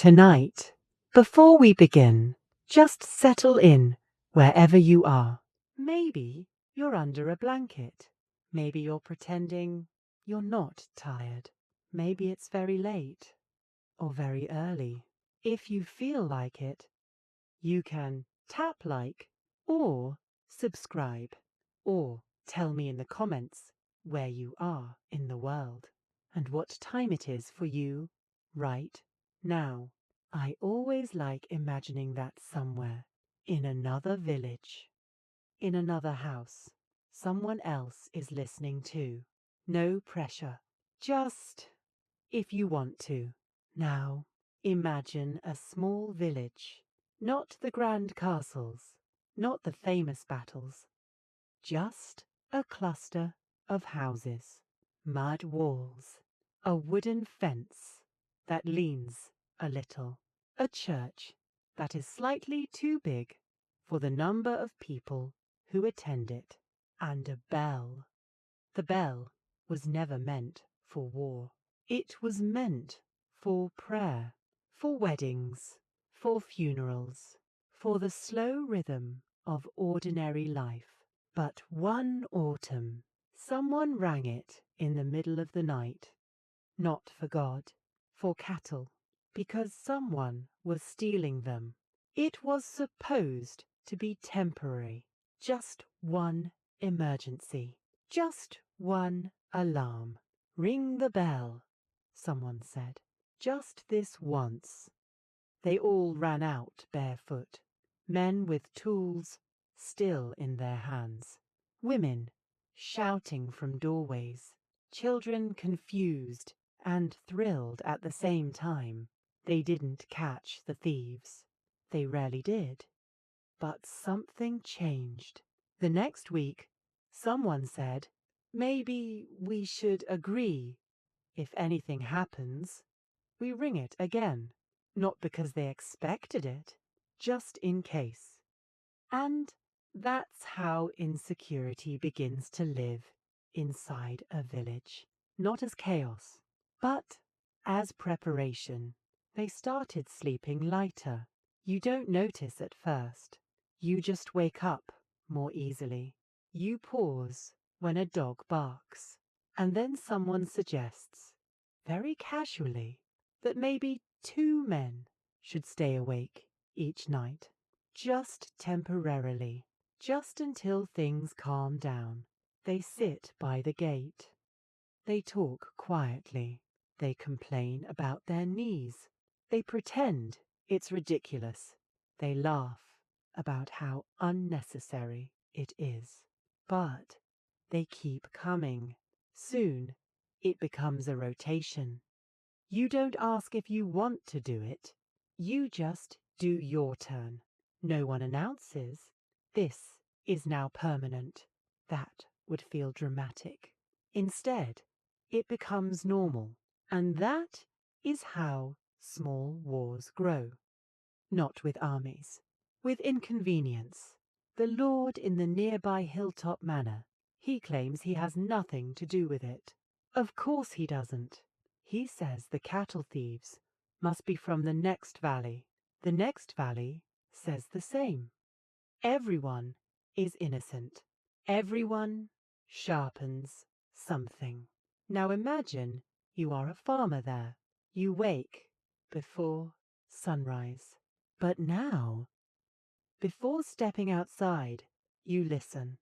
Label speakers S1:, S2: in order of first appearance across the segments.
S1: Tonight, before we begin, just settle in wherever you are. Maybe you're under a blanket. Maybe you're pretending you're not tired. Maybe it's very late or very early. If you feel like it, you can tap like or subscribe or tell me in the comments where you are in the world and what time it is for you right now. I always like imagining that somewhere in another village, in another house, someone else is listening too. No pressure, just if you want to. Now, imagine a small village, not the grand castles, not the famous battles, just a cluster of houses, mud walls, a wooden fence that leans a little, a church that is slightly too big for the number of people who attend it, and a bell. The bell was never meant for war. It was meant for prayer, for weddings, for funerals, for the slow rhythm of ordinary life. But one autumn, someone rang it in the middle of the night, not for God, for cattle, because someone was stealing them. It was supposed to be temporary, just one emergency, just one alarm. Ring the bell, someone said, just this once. They all ran out barefoot, men with tools still in their hands, women shouting from doorways, children confused and thrilled at the same time. They didn't catch the thieves. They rarely did. But something changed. The next week, someone said, maybe we should agree. If anything happens, we ring it again. Not because they expected it, just in case. And that's how insecurity begins to live inside a village. Not as chaos, but as preparation. They started sleeping lighter. You don't notice at first. You just wake up more easily. You pause when a dog barks. And then someone suggests, very casually, that maybe 2 men should stay awake each night, just temporarily, just until things calm down. They sit by the gate. They talk quietly. They complain about their knees. They pretend it's ridiculous. They laugh about how unnecessary it is. But they keep coming. Soon it becomes a rotation. You don't ask if you want to do it. You just do your turn. No one announces, this is now permanent. That would feel dramatic. Instead, it becomes normal. And that is how small wars grow. Not with armies, with inconvenience. The lord in the nearby hilltop manor, he claims he has nothing to do with it. Of course he doesn't. He says the cattle thieves must be from the next valley. The next valley says the same. Everyone is innocent. Everyone sharpens something. Now imagine you are a farmer there. You wake before sunrise. But now, before stepping outside, you listen.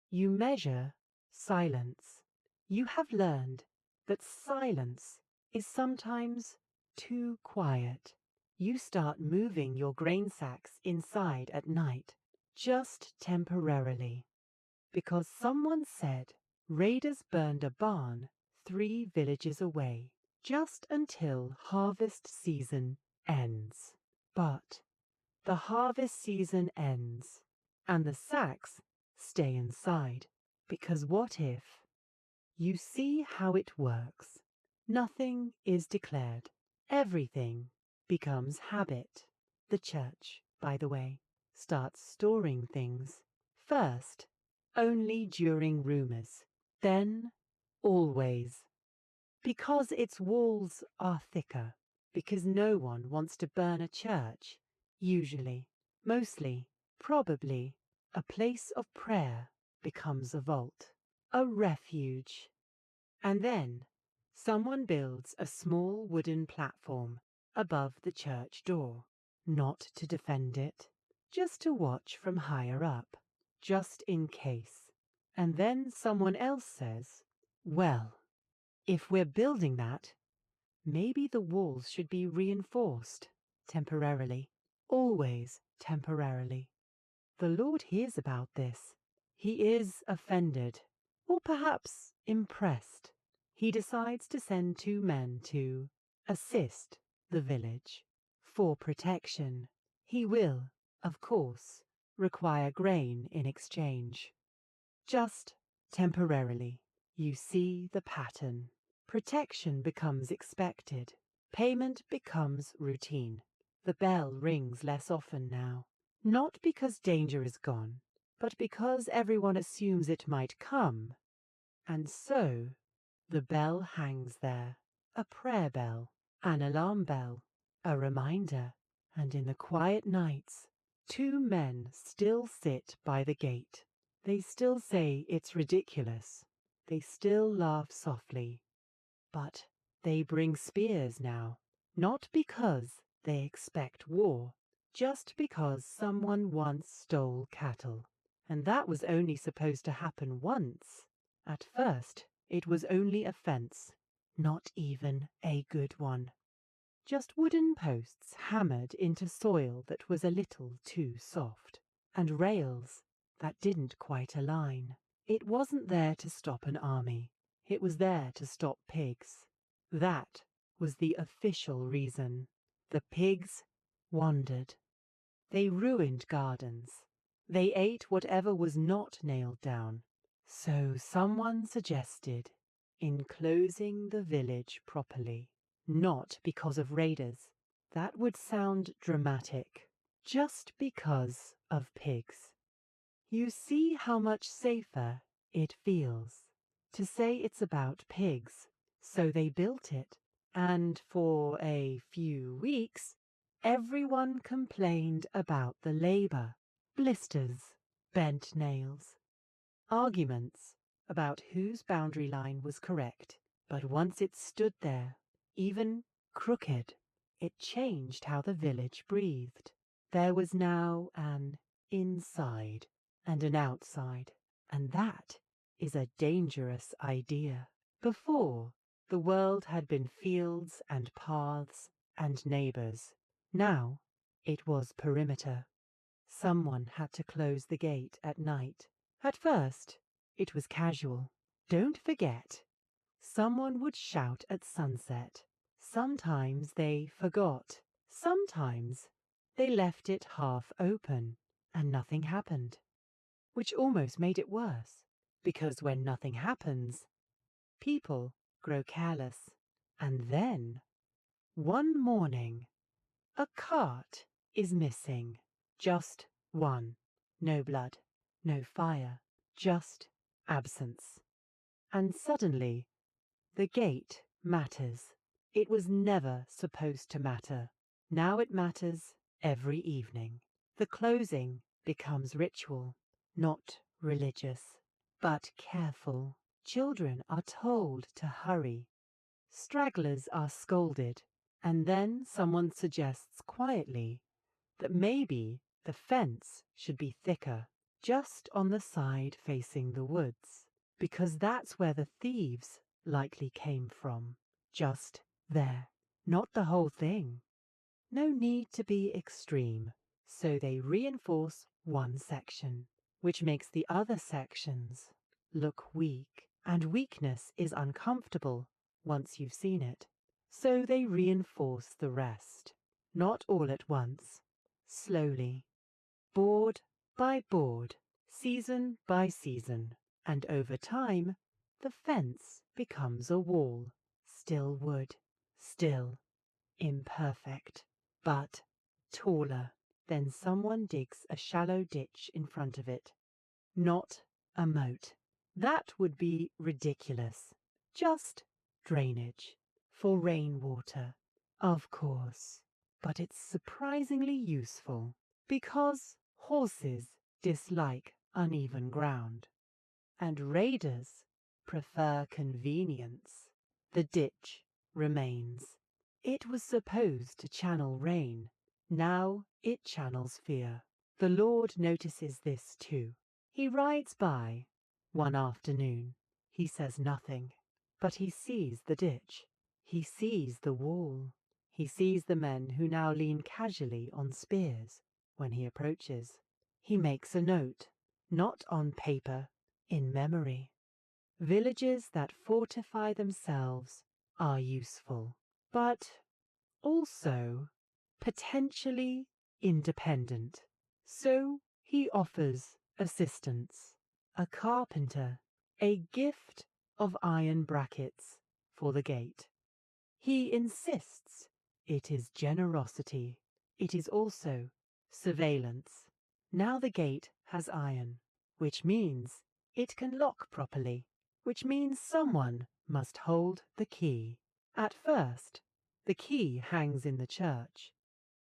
S1: You measure silence. You have learned that silence is sometimes too quiet. You start moving your grain sacks inside at night, just temporarily, because someone said raiders burned a barn 3 villages away, just until harvest season ends. But the harvest season ends, and the sacks stay inside, because what if? You see how it works. Nothing is declared. Everything becomes habit. The church, by the way, starts storing things. First, only during rumors. Then, always. Because its walls are thicker. because no one wants to burn a church, usually, mostly, probably, a place of prayer becomes a vault, a refuge. And then someone builds a small wooden platform above the church door, not to defend it, just to watch from higher up, just in case. And then someone else says, well, if we're building that, maybe the walls should be reinforced, temporarily, always temporarily. The Lord hears about this. He is offended, or perhaps impressed. He decides to send 2 men to assist the village for protection. He will, of course, require grain in exchange. Just temporarily. You see the pattern. Protection becomes expected. Payment becomes routine. The bell rings less often now. Not because danger is gone, but because everyone assumes it might come. And so the bell hangs there. A prayer bell, an alarm bell, a reminder. And in the quiet nights, 2 men still sit by the gate. They still say it's ridiculous. They still laugh softly. But they bring spears now, not because they expect war, just because someone once stole cattle. And that was only supposed to happen once. At first, it was only a fence, not even a good one. Just wooden posts hammered into soil that was a little too soft, and rails that didn't quite align. It wasn't there to stop an army. It was there to stop pigs. That was the official reason. The pigs wandered. They ruined gardens. They ate whatever was not nailed down. So someone suggested enclosing the village properly. Not because of raiders. That would sound dramatic. Just because of pigs. You see how much safer it feels to say it's about pigs. So they built it. And for a few weeks, everyone complained about the labor. Blisters, bent nails, arguments about whose boundary line was correct. But once it stood there, even crooked, it changed how the village breathed. There was now an inside and an outside, and that is a dangerous idea. Before, the world had been fields and paths and neighbours. Now it was perimeter. Someone had to close the gate at night. At first, it was casual. Don't forget. Someone would shout at sunset. Sometimes they forgot. Sometimes they left it half open and nothing happened, which almost made it worse, because when nothing happens, people grow careless. And then, one morning, a cart is missing. Just one. No blood, no fire, just absence. And suddenly, the gate matters. It was never supposed to matter. Now it matters every evening. The closing becomes ritual, not religious, but careful. Children are told to hurry. Stragglers are scolded, and then someone suggests quietly that maybe the fence should be thicker, just on the side facing the woods, because that's where the thieves likely came from. Just there, not the whole thing. No need to be extreme, so they reinforce one section, which makes the other sections look weak, and weakness is uncomfortable once you've seen it. So they reinforce the rest, not all at once, slowly, board by board, season by season, and over time, the fence becomes a wall, still wood, still imperfect, but taller. Then someone digs a shallow ditch in front of it. Not a moat. That would be ridiculous. Just drainage for rainwater. Of course, but it's surprisingly useful because horses dislike uneven ground and raiders prefer convenience. The ditch remains. It was supposed to channel rain. Now it channels fear. The Lord notices this too. He rides by one afternoon. He says nothing, but he sees the ditch. He sees the wall. He sees the men who now lean casually on spears when he approaches. He makes a note, not on paper, in memory. Villages that fortify themselves are useful, but also potentially independent. So he offers assistance, a carpenter, a gift of iron brackets for the gate. He insists it is generosity. It is also surveillance. Now the gate has iron, which means it can lock properly, which means someone must hold the key. At first, the key hangs in the church,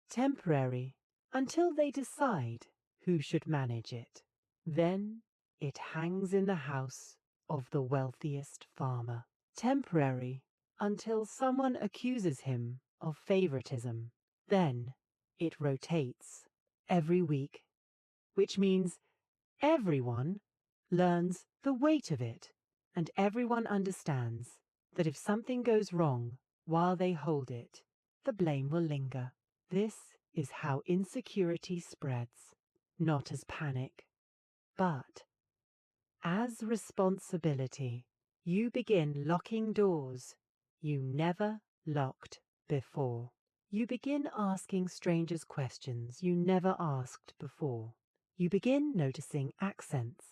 S1: temporary, until they decide who should manage it. Then it hangs in the house of the wealthiest farmer, temporary, until someone accuses him of favoritism. Then it rotates every week, which means everyone learns the weight of it, and everyone understands that if something goes wrong while they hold it, the blame will linger. This is how insecurity spreads, not as panic, but as responsibility. You begin locking doors you never locked before. You begin asking strangers questions you never asked before. You begin noticing accents.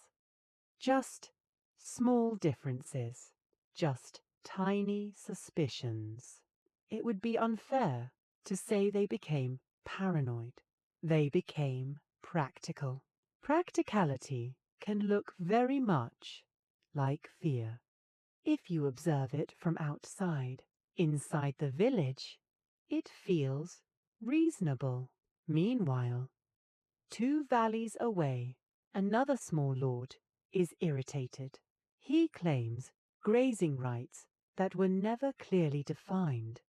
S1: Just small differences. Just tiny suspicions. It would be unfair to say they became paranoid. They became practical. Practicality can look very much like fear if you observe it from outside. Inside the village, it feels reasonable. Meanwhile, 2 valleys away, another small lord is irritated. He claims grazing rights that were never clearly defined.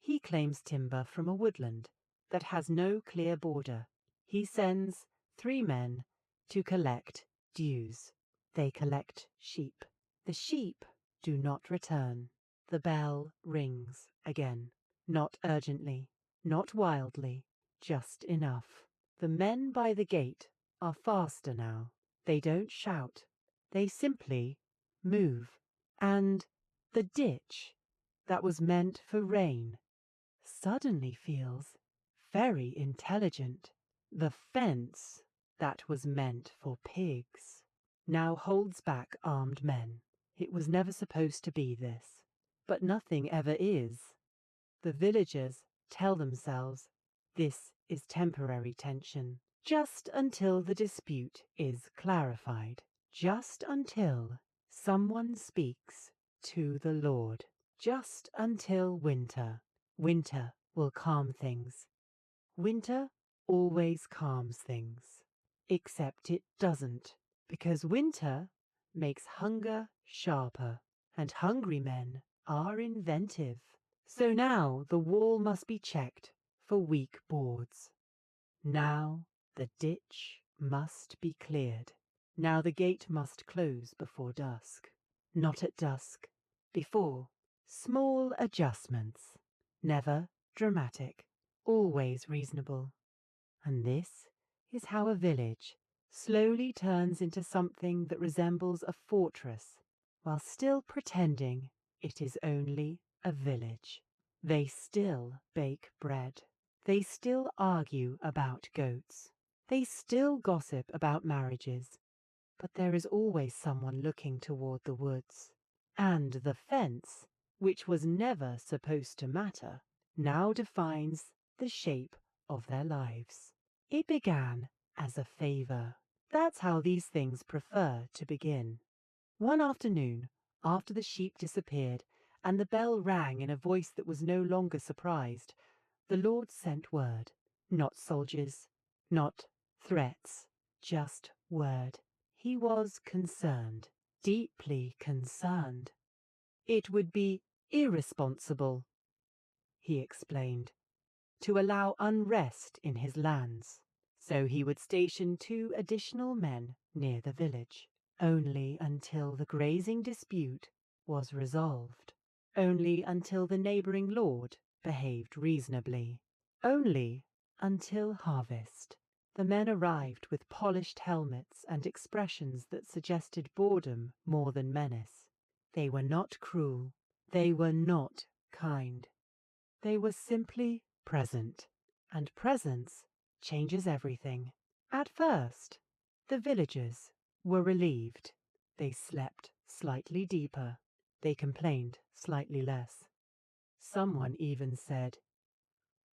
S1: He claims timber from a woodland that has no clear border. He sends 3 men to collect dues. They collect sheep. The sheep do not return. The bell rings again. Not urgently, not wildly, just enough. The men by the gate are faster now. They don't shout. They simply move. And the ditch that was meant for rain suddenly feels very intelligent. The fence that was meant for pigs now holds back armed men. It was never supposed to be this, but nothing ever is. The villagers tell themselves this is temporary tension, just until the dispute is clarified, just until someone speaks to the Lord, just until winter. Winter will calm things. Winter always calms things. Except it doesn't, because winter makes hunger sharper, and hungry men are inventive. So now the wall must be checked for weak boards. Now the ditch must be cleared. Now the gate must close before dusk. Not at dusk, before. Small adjustments. Never dramatic, always reasonable. And this is how a village slowly turns into something that resembles a fortress, while still pretending it is only a village. They still bake bread. They still argue about goats. They still gossip about marriages. But there is always someone looking toward the woods. And the fence, which was never supposed to matter, now defines the shape of their lives. It began as a favor. That's how these things prefer to begin. One afternoon, after the sheep disappeared and the bell rang in a voice that was no longer surprised. The Lord sent word, not soldiers, not threats, just word. He was concerned, deeply concerned. It would be irresponsible, he explained, to allow unrest in his lands. So he would station 2 additional men near the village, only until the grazing dispute was resolved, only until the neighbouring lord behaved reasonably, only until harvest. The men arrived with polished helmets and expressions that suggested boredom more than menace. They were not cruel. They were not kind. They were simply present, and presence changes everything. At first, the villagers were relieved. They slept slightly deeper. They complained slightly less. Someone even said,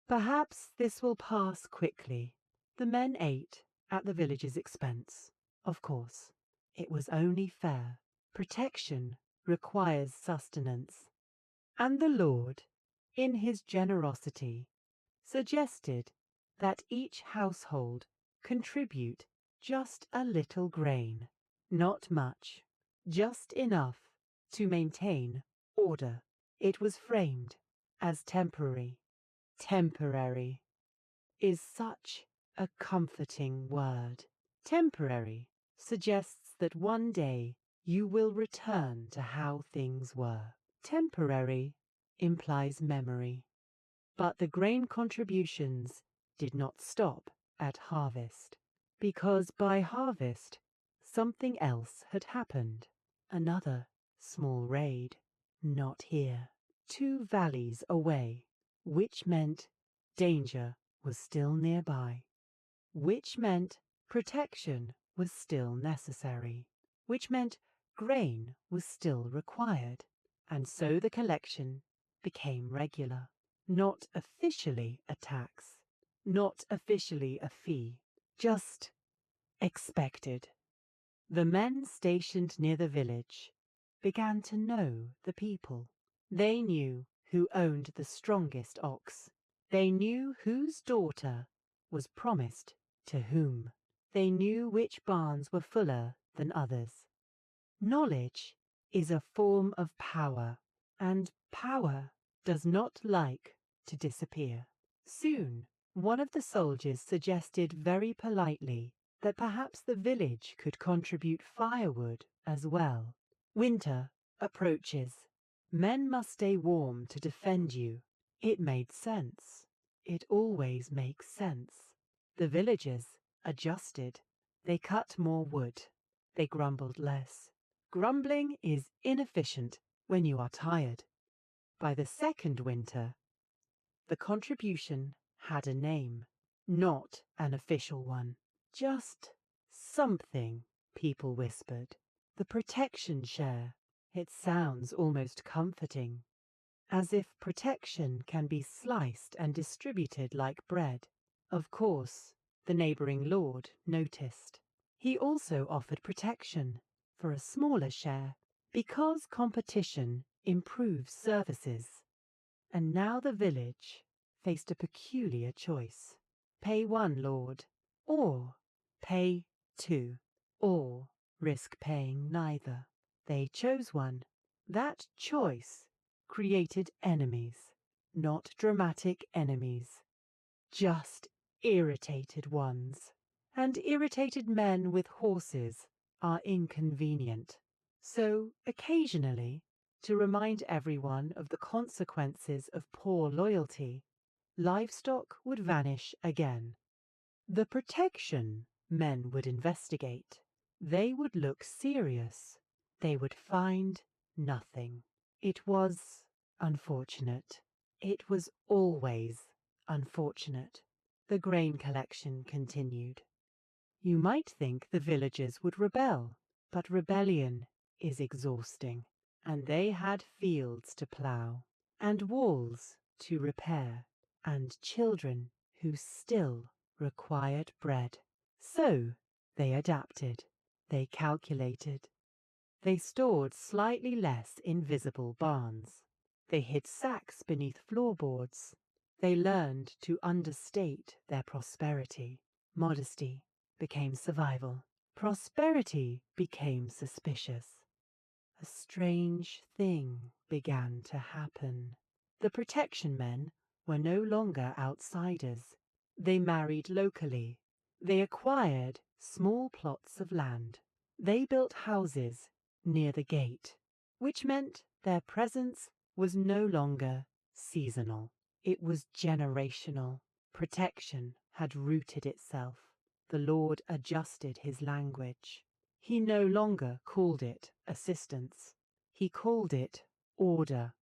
S1: "Perhaps this will pass quickly." The men ate at the village's expense. Of course, it was only fair. Protection requires sustenance. And the Lord, in his generosity, suggested that each household contribute just a little grain, not much, just enough to maintain order. It was framed as temporary. Temporary is such a comforting word. Temporary suggests that one day you will return to how things were. Temporary implies memory. But the grain contributions did not stop at harvest, because by harvest something else had happened. Another small raid, not here, 2 valleys away, which meant danger was still nearby, which meant protection was still necessary, which meant grain was still required, and so the collection became regular. Not officially a tax, not officially a fee, just expected. The men stationed near the village began to know the people. They knew who owned the strongest ox. They knew whose daughter was promised to whom. They knew which barns were fuller than others. Knowledge is a form of power, and power does not like to disappear. Soon, one of the soldiers suggested very politely that perhaps the village could contribute firewood as well. Winter approaches. Men must stay warm to defend you. It made sense. It always makes sense. The villagers adjusted. They cut more wood. They grumbled less. Grumbling is inefficient when you are tired. By the second winter, the contribution had a name, not an official one. Just something, people whispered. The protection share. It sounds almost comforting, as if protection can be sliced and distributed like bread. Of course, the neighbouring lord noticed. He also offered protection for a smaller share, because competition improves services. And now the village faced a peculiar choice. Pay 1 lord, or pay 2, or risk paying neither. They chose one. That choice created enemies, not dramatic enemies, just irritated ones. And irritated men with horses are inconvenient. So, occasionally, to remind everyone of the consequences of poor loyalty, livestock would vanish again. The protection men would investigate. They would look serious. They would find nothing. It was unfortunate. It was always unfortunate. The grain collection continued. You might think the villagers would rebel, but rebellion is exhausting, and they had fields to plough, and walls to repair, and children who still required bread. So they adapted, they calculated. They stored slightly less in visible barns. They hid sacks beneath floorboards. They learned to understate their prosperity. Modesty became survival. Prosperity became suspicious. A strange thing began to happen. The protection men were no longer outsiders. They married locally. They acquired small plots of land. They built houses near the gate, which meant their presence was no longer seasonal. It was generational. Protection had rooted itself. The Lord adjusted his language. He no longer called it assistance. He called it order.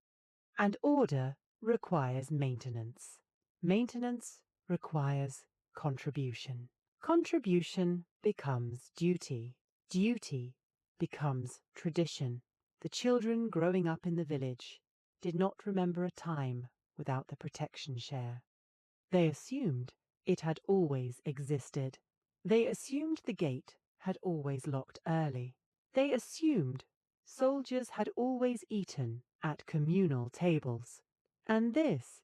S1: And order requires maintenance. Maintenance requires contribution. Contribution becomes duty. Duty becomes tradition. The children growing up in the village did not remember a time without the protection share. They assumed it had always existed. They assumed the gate had always locked early. They assumed soldiers had always eaten at communal tables. And this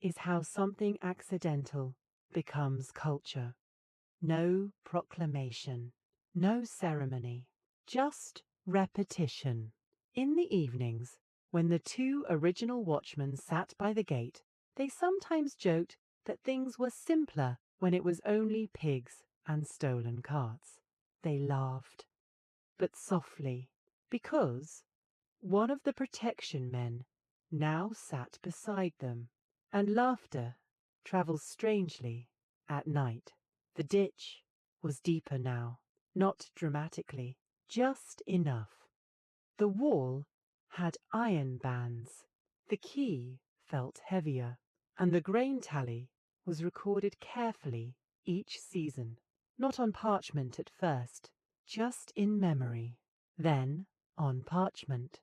S1: is how something accidental becomes culture. No proclamation, no ceremony, just repetition. In the evenings, when the two original watchmen sat by the gate, they sometimes joked that things were simpler when it was only pigs and stolen carts. They laughed, but softly, because one of the protection men now sat beside them, and laughter travels strangely at night. The ditch was deeper now, not dramatically, just enough. The wall had iron bands. The key felt heavier, and the grain tally was recorded carefully each season, not on parchment at first, just in memory, then on parchment.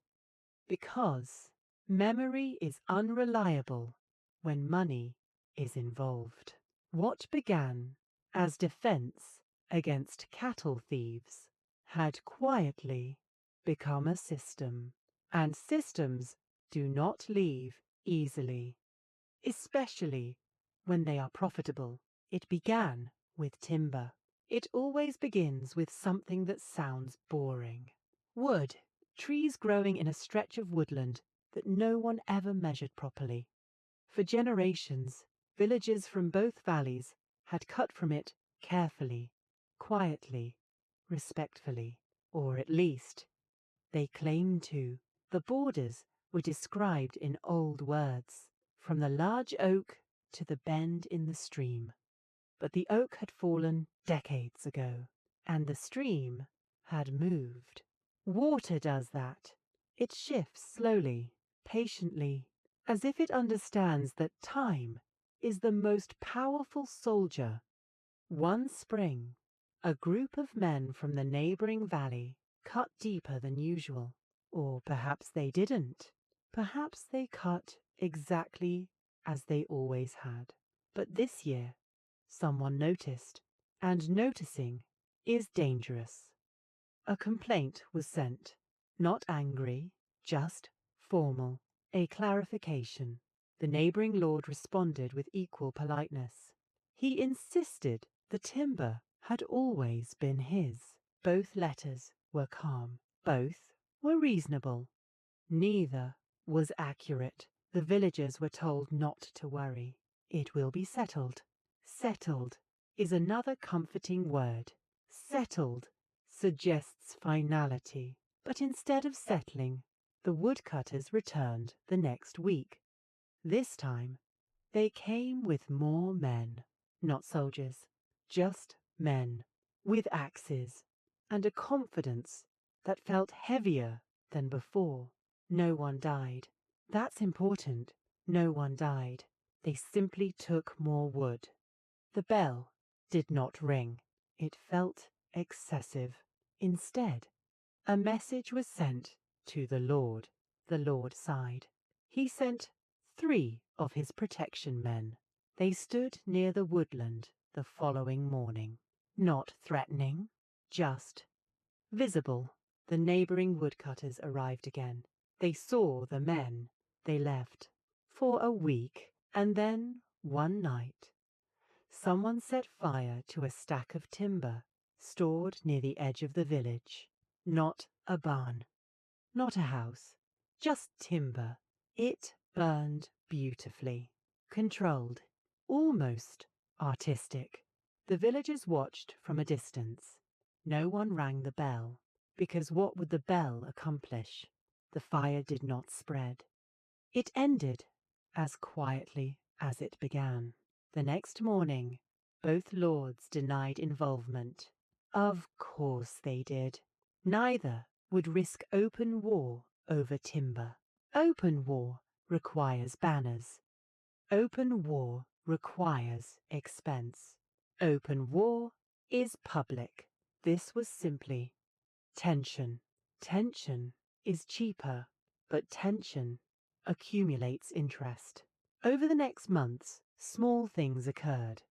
S1: Because memory is unreliable when money is involved. What began as defense against cattle thieves had quietly become a system, and systems do not leave easily, especially when they are profitable. It began with timber. It always begins with something that sounds boring. Wood, trees growing in a stretch of woodland that no one ever measured properly. For generations, villagers from both valleys had cut from it carefully, quietly, respectfully, or at least they claimed to. The borders were described in old words, from the large oak to the bend in the stream. But the oak had fallen decades ago, and the stream had moved. Water does that. It shifts slowly, patiently, as if it understands that time is the most powerful soldier. One spring, a group of men from the neighboring valley cut deeper than usual. Or perhaps they didn't. Perhaps they cut exactly as they always had. But this year, someone noticed, and noticing is dangerous. A complaint was sent, not angry, just formal, a clarification. The neighbouring lord responded with equal politeness. He insisted the timber had always been his. Both letters were calm. Both were reasonable. Neither was accurate. The villagers were told not to worry. It will be settled. Settled is another comforting word. Settled suggests finality. But instead of settling, the woodcutters returned the next week. This time, they came with more men, not soldiers, just men, with axes, and a confidence that felt heavier than before. No one died. That's important. No one died. They simply took more wood. The bell did not ring. It felt excessive. Instead, a message was sent to the Lord. The Lord sighed. He sent 3 of his protection men. They stood near the woodland the following morning. Not threatening, just visible. The neighbouring woodcutters arrived again. They saw the men. They left for a week, and then one night, someone set fire to a stack of timber stored near the edge of the village. Not a barn, not a house, just timber. It burned beautifully, controlled, almost artistic. The villagers watched from a distance. No one rang the bell, because what would the bell accomplish? The fire did not spread. It ended as quietly as it began. The next morning, both lords denied involvement. Of course they did. Neither would risk open war over timber. Open war requires banners. Open war requires expense. Open war is public. This was simply tension. Tension is cheaper, but tension accumulates interest. Over the next months, small things occurred.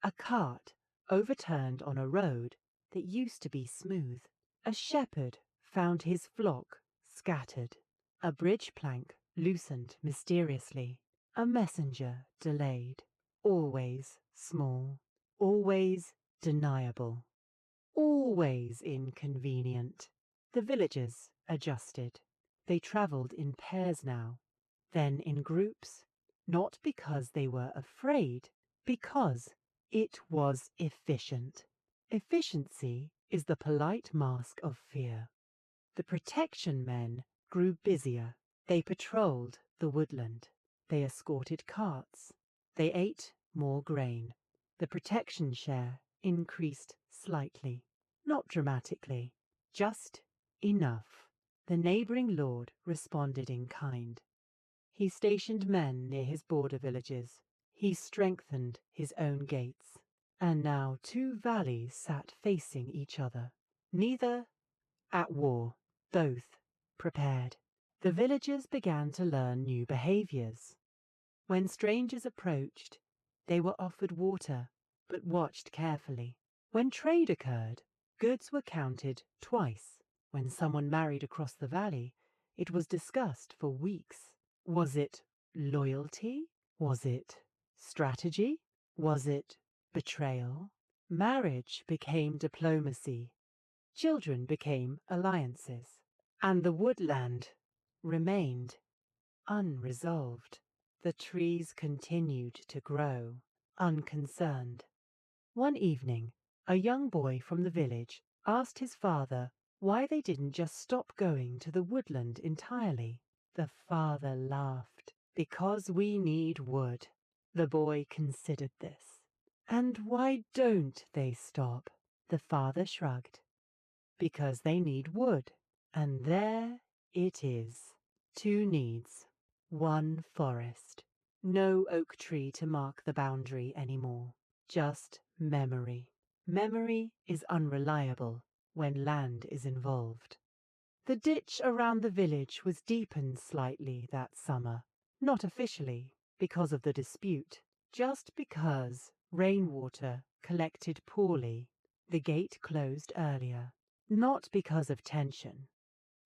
S1: A cart overturned on a road that used to be smooth. A shepherd found his flock scattered. A bridge plank loosened mysteriously. A messenger delayed. Always small. Always deniable. Always inconvenient. The villagers adjusted. They travelled in pairs now, then in groups, not because they were afraid, because it was efficient. Efficiency is the polite mask of fear. The protection men grew busier. They patrolled the woodland. They escorted carts. They ate more grain. The protection share increased slightly, not dramatically, just enough. The neighbouring lord responded in kind. He stationed men near his border villages. He strengthened his own gates. And now two valleys sat facing each other, neither at war, both prepared. The villagers began to learn new behaviours. When strangers approached, they were offered water, but watched carefully. When trade occurred, goods were counted twice. When someone married across the valley, it was discussed for weeks. Was it loyalty? Was it strategy? Was it betrayal? Marriage became diplomacy. Children became alliances. And the woodland remained unresolved. The trees continued to grow, unconcerned. One evening, a young boy from the village asked his father why they didn't just stop going to the woodland entirely. The father laughed. Because we need wood. The boy considered this. And why don't they stop? The father shrugged. Because they need wood. And there it is. Two needs. One forest. No oak tree to mark the boundary anymore. Just memory. Memory is unreliable when land is involved. The ditch around the village was deepened slightly that summer. Not officially, because of the dispute. Just because rainwater collected poorly. The gate closed earlier. Not because of tension.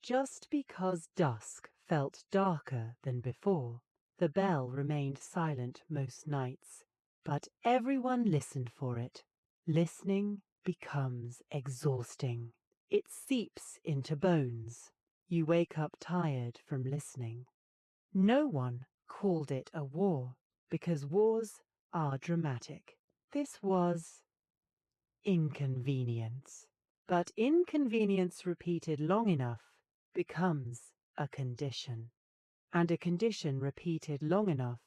S1: Just because dusk felt darker than before. The bell remained silent most nights, but everyone listened for it. Listening becomes exhausting. It seeps into bones. You wake up tired from listening. No one called it a war, because wars are dramatic. This was inconvenience. But inconvenience repeated long enough becomes a condition. And a condition repeated long enough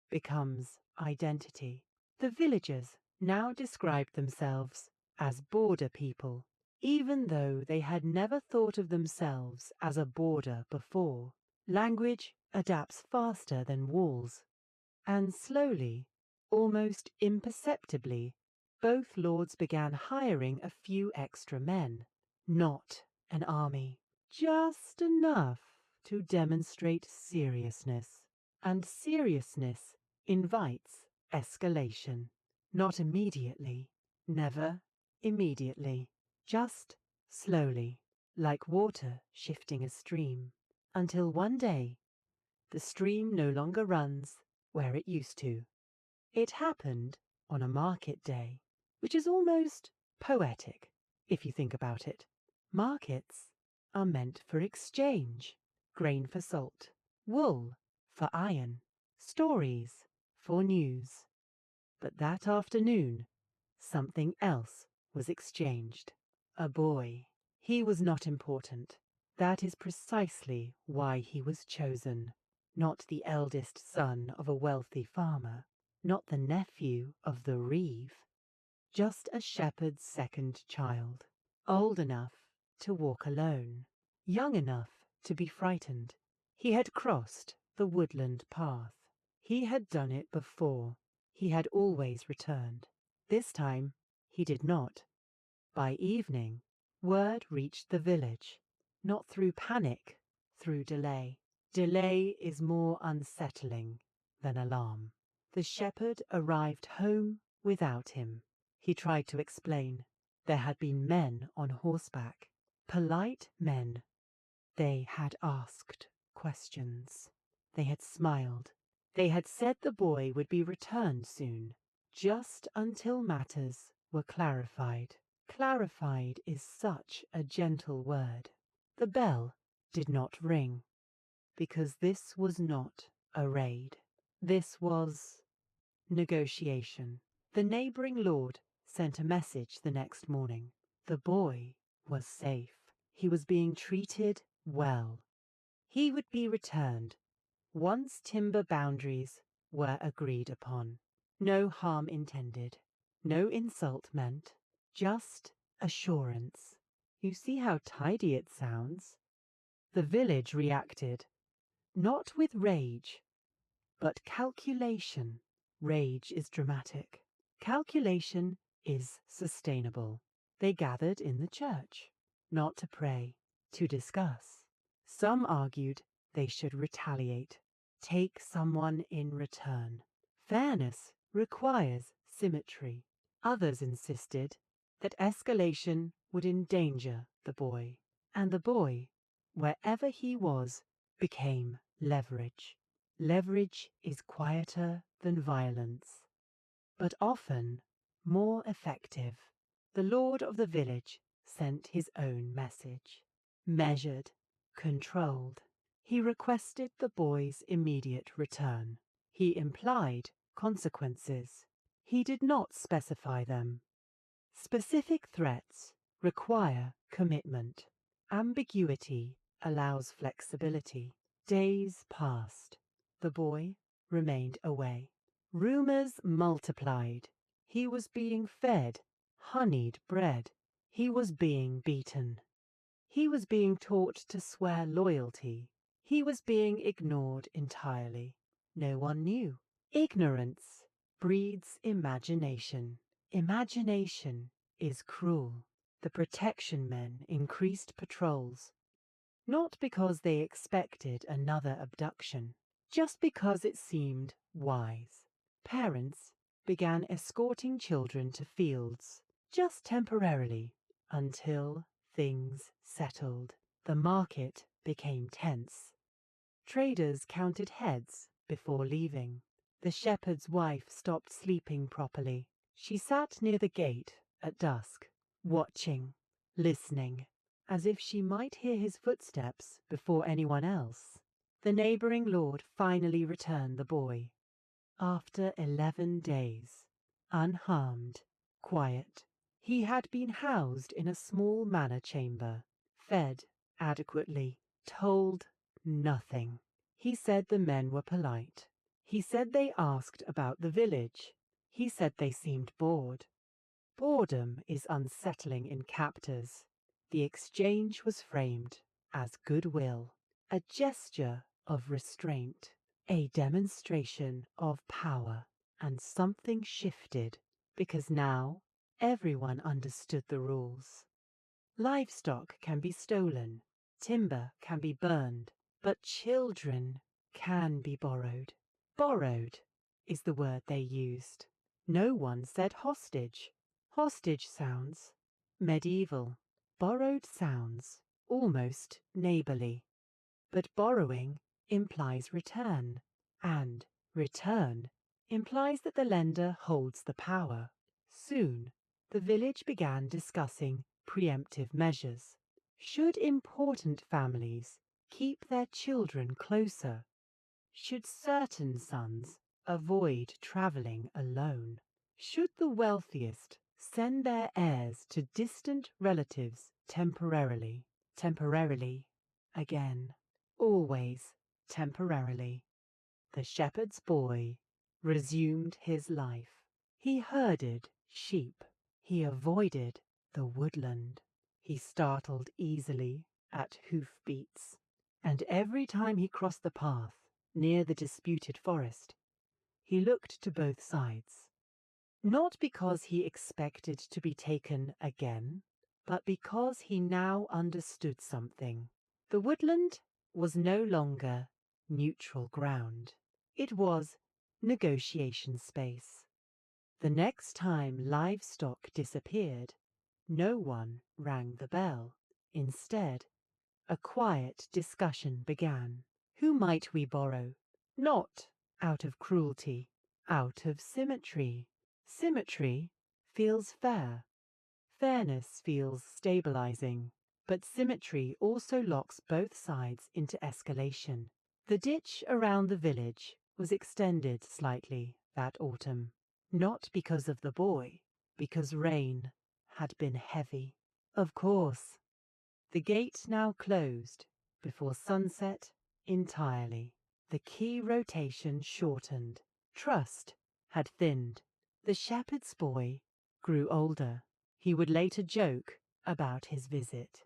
S1: becomes identity. The villagers now described themselves as border people, even though they had never thought of themselves as a border before. Language adapts faster than walls, and slowly, almost imperceptibly, both lords began hiring a few extra men. Not an army, just enough to demonstrate seriousness. And seriousness invites escalation. Not immediately, never immediately, just slowly, like water shifting a stream, until one day The stream no longer runs where it used to. It happened on a market day, which is almost poetic if you think about it. Markets are meant for exchange, grain for salt, wool for iron, stories for news. But that afternoon, something else was exchanged. A boy. He was not important. That is precisely why he was chosen. Not the eldest son of a wealthy farmer, not the nephew of the reeve, just a shepherd's second child, old enough to walk alone, young enough to be frightened. He had crossed the woodland path. He had done it before. He had always returned. This time he did not. By evening, word reached the village, not through panic, through delay. Delay is more unsettling than alarm. The shepherd arrived home without him. He tried to explain. There had been men on horseback, polite men. They had asked questions. They had smiled. They had said the boy would be returned soon, just until matters were clarified. Clarified is such a gentle word. The bell did not ring, because this was not a raid. This was negotiation. The neighbouring lord sent a message the next morning. The boy was safe. He was being treated well. He would be returned once timber boundaries were agreed upon. No harm intended, no insult meant, just assurance. You see how tidy it sounds? The village reacted, not with rage, but calculation. Rage is dramatic. Calculation is sustainable. They gathered in the church, not to pray, to discuss. Some argued they should retaliate, take someone in return. Fairness requires symmetry. Others insisted that escalation would endanger the boy, and the boy, wherever he was, became leverage. Leverage is quieter than violence, but often more effective. The lord of the village sent his own message. Measured, controlled. He requested the boy's immediate return. He implied consequences. He did not specify them. Specific threats require commitment. Ambiguity allows flexibility. Days passed. The boy remained away. Rumors multiplied. He was being fed honeyed bread. He was being beaten. He was being taught to swear loyalty. He was being ignored entirely. No one knew. Ignorance breeds imagination. Imagination is cruel. The protection men increased patrols, not because they expected another abduction, just because it seemed wise. Parents began escorting children to fields, just temporarily, until things settled. The market became tense. Traders counted heads before leaving. The shepherd's wife stopped sleeping properly. She sat near the gate at dusk, watching, listening, as if she might hear his footsteps before anyone else. The neighbouring lord finally returned the boy. After 11 days, unharmed, quiet. He had been housed in a small manor chamber, fed adequately, told nothing. He said the men were polite. He said they asked about the village. He said they seemed bored. Boredom is unsettling in captors. The exchange was framed as goodwill, a gesture of restraint, a demonstration of power, and something shifted because now everyone understood the rules. Livestock can be stolen, timber can be burned, but children can be borrowed. Borrowed is the word they used. No one said hostage. Hostage sounds medieval. Borrowed sounds almost neighbourly. But borrowing implies return, and return implies that the lender holds the power. Soon, the village began discussing preemptive measures. Should important families keep their children closer? Should certain sons avoid travelling alone? Should the wealthiest send their heirs to distant relatives temporarily? Temporarily. Again. Always temporarily. The shepherd's boy resumed his life. He herded sheep. He avoided the woodland. He startled easily at hoofbeats. And every time he crossed the path near the disputed forest, he looked to both sides. Not because he expected to be taken again, but because he now understood something. The woodland was no longer neutral ground. It was negotiation space. The next time livestock disappeared, no one rang the bell. Instead, a quiet discussion began. Who might we borrow? Not out of cruelty, out of symmetry. Symmetry feels fair. Fairness feels stabilizing. But symmetry also locks both sides into escalation. The ditch around the village was extended slightly that autumn. Not because of the boy, because rain had been heavy. Of course, the gate now closed before sunset entirely. The key rotation shortened. Trust had thinned. The shepherd's boy grew older. He would later joke about his visit.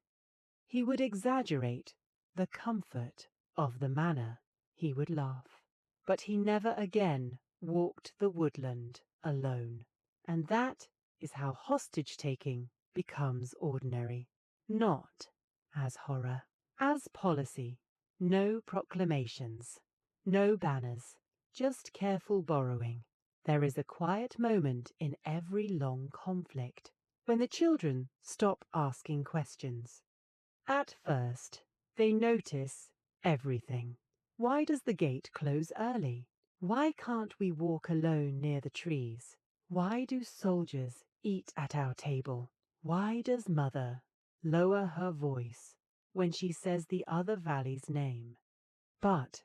S1: He would exaggerate the comfort of the manor. He would laugh. But he never again walked the woodland alone. And that is how hostage-taking becomes ordinary. Not as horror, as policy. No proclamations, no banners, just careful borrowing. There is a quiet moment in every long conflict when the children stop asking questions. At first, they notice everything. Why does the gate close early? Why can't we walk alone near the trees? Why do soldiers eat at our table? Why does Mother lower her voice when she says the other valley's name? But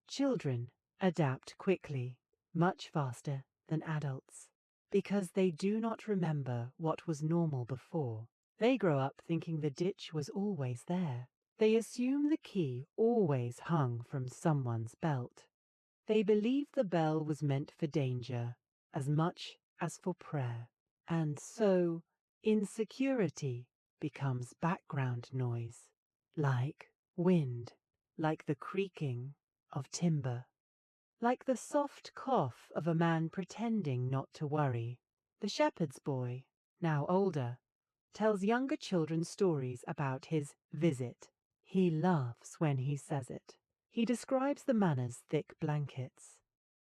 S1: children adapt quickly, much faster than adults, because they do not remember what was normal before. They grow up thinking the ditch was always there. They assume the key always hung from someone's belt. They believe the bell was meant for danger as much as for prayer. And so insecurity becomes background noise, like wind, like the creaking of timber, like the soft cough of a man pretending not to worry. The shepherd's boy, now older, tells younger children stories about his visit. He laughs when he says it. He describes the manor's thick blankets.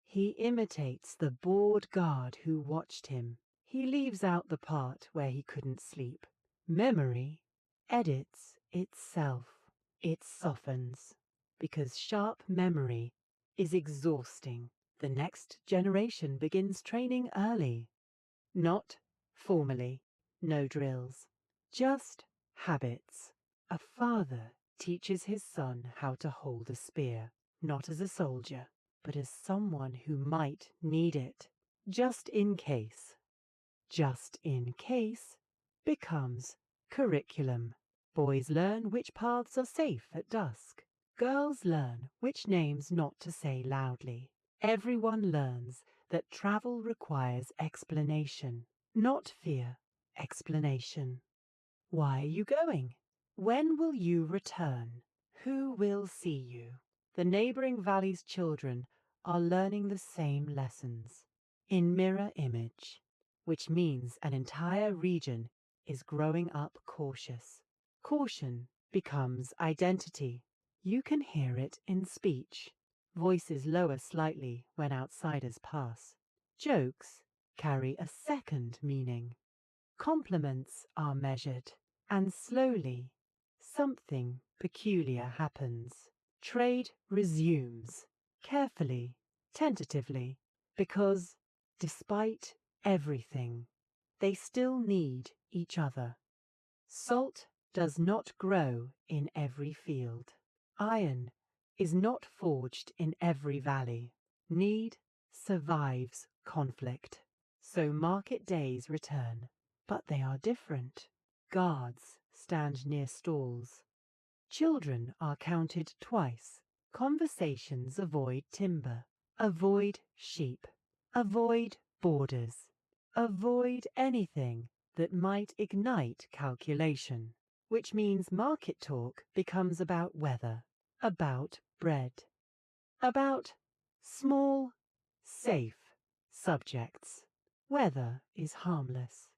S1: He imitates the bored guard who watched him. He leaves out the part where he couldn't sleep. Memory edits itself. It softens, because sharp memory is exhausting. The next generation begins training early. Not formally, no drills, just habits. A father teaches his son how to hold a spear, not as a soldier, but as someone who might need it, just in case. Just in case becomes curriculum. Boys learn which paths are safe at dusk. Girls learn which names not to say loudly. Everyone learns that travel requires explanation, not fear, explanation. Why are you going? When will you return? Who will see you? The neighboring valley's children are learning the same lessons in mirror image, which means an entire region is growing up cautious. Caution becomes identity. You can hear it in speech. Voices lower slightly when outsiders pass. Jokes carry a second meaning. Compliments are measured, and slowly something peculiar happens. Trade resumes, carefully, tentatively, because, despite everything, they still need each other. Salt does not grow in every field. Iron is not forged in every valley. Need survives conflict. So market days return, but they are different. Guards stand near stalls. Children are counted twice. Conversations avoid timber, avoid sheep, avoid borders, avoid anything that might ignite calculation, which means market talk becomes about weather, about bread, about small, safe subjects. Weather is harmless.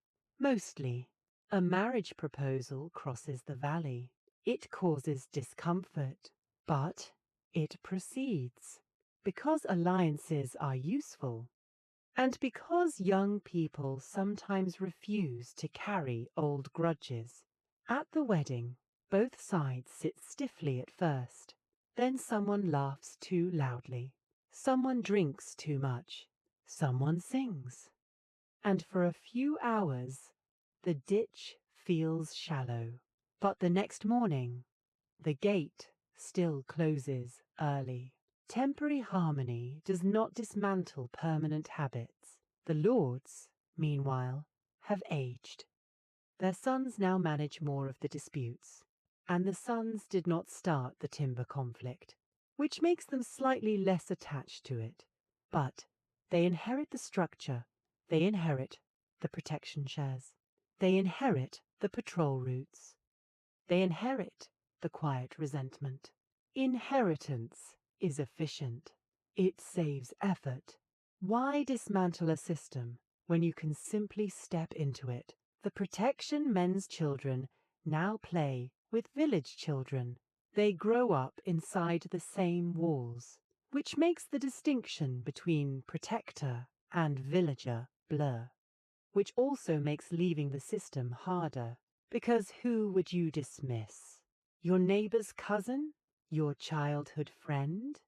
S1: Mostly, a marriage proposal crosses the valley. It causes discomfort, but it proceeds. Because alliances are useful, and because young people sometimes refuse to carry old grudges. At the wedding, both sides sit stiffly at first. Then someone laughs too loudly. Someone drinks too much. Someone sings. And for a few hours, the ditch feels shallow. But the next morning, the gate still closes early. Temporary harmony does not dismantle permanent habits. The lords, meanwhile, have aged. Their sons now manage more of the disputes, and the sons did not start the timber conflict, which makes them slightly less attached to it. But they inherit the structure, they inherit the protection shares, they inherit the patrol routes, they inherit the quiet resentment. Inheritance is efficient. It saves effort. Why dismantle a system when you can simply step into it? The protection men's children now play with village children. They grow up inside the same walls, which makes the distinction between protector and villager blur, which also makes leaving the system harder. Because who would you dismiss? Your neighbor's cousin? Your childhood friend?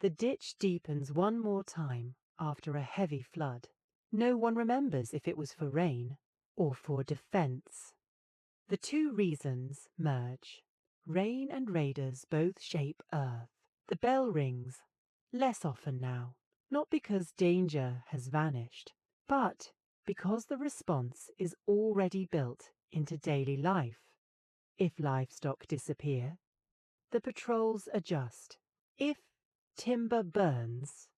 S1: The ditch deepens one more time after a heavy flood. No one remembers if it was for rain or for defense. The two reasons merge. Rain and raiders both shape earth. The bell rings, less often now, not because danger has vanished, but because the response is already built into daily life. If livestock disappear, the patrols adjust. If timber burns,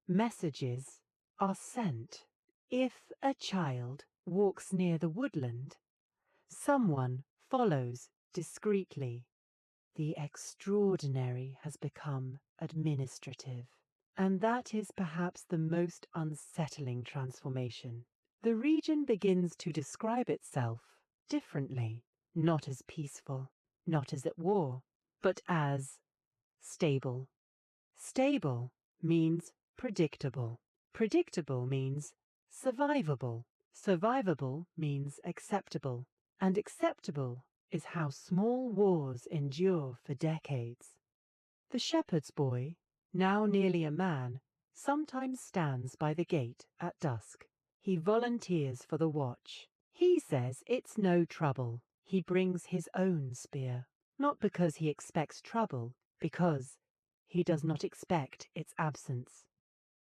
S1: messages are sent. If a child walks near the woodland, someone follows discreetly. The extraordinary has become administrative, and that is perhaps the most unsettling transformation. The region begins to describe itself differently, not as peaceful, not as at war, but as stable. Stable means predictable. Predictable means survivable. Survivable means acceptable. And acceptable is how small wars endure for decades. The shepherd's boy, now nearly a man, sometimes stands by the gate at dusk. He volunteers for the watch. He says it's no trouble. He brings his own spear, not because he expects trouble, because he does not expect its absence.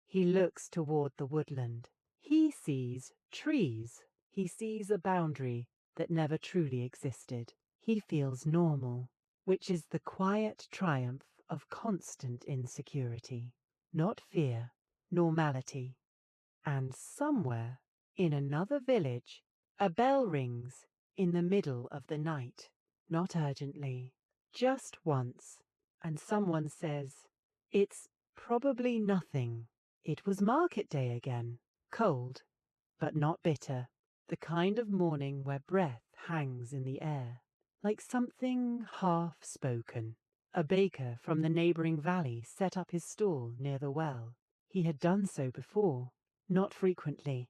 S1: He looks toward the woodland. He sees trees. He sees a boundary that never truly existed. He feels normal, which is the quiet triumph of constant insecurity, not fear, normality. And somewhere, in another village, a bell rings in the middle of the night, not urgently, just once, and someone says, "It's probably nothing." It was market day again, cold, but not bitter, the kind of morning where breath hangs in the air, like something half-spoken. A baker from the neighbouring valley set up his stall near the well. He had done so before, not frequently,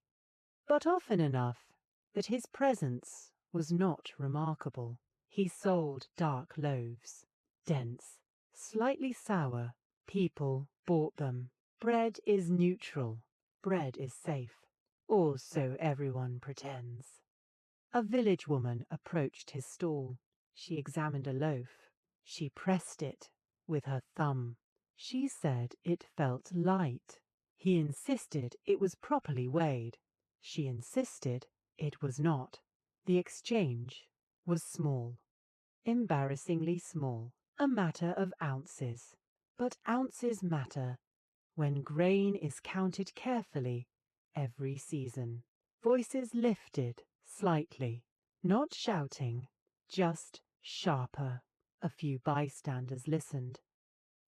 S1: but often enough that his presence was not remarkable. He sold dark loaves, dense, Slightly sour. People bought them. Bread is neutral. Bread is safe. Or so everyone pretends. A village woman approached his stall. She examined a loaf. She pressed it with her thumb. She said it felt light. He insisted it was properly weighed. She insisted it was not. The exchange was small, embarrassingly small, a matter of ounces. But ounces matter when grain is counted carefully every season. Voices lifted slightly, not shouting, just sharper. A few bystanders listened.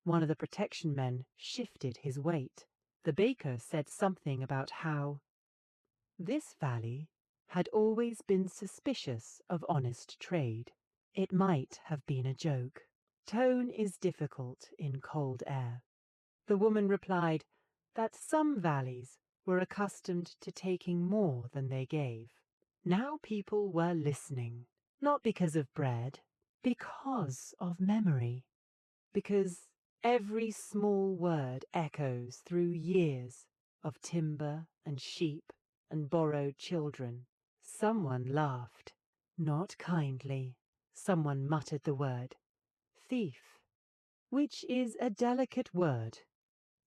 S1: One of the protection men shifted his weight. The baker said something about how this valley had always been suspicious of honest trade. It might have been a joke. Tone is difficult in cold air. The woman replied that some valleys were accustomed to taking more than they gave. Now people were listening, not because of bread, because of memory, because every small word echoes through years of timber and sheep and borrowed children. Someone laughed, not kindly. Someone muttered the word, thief, which is a delicate word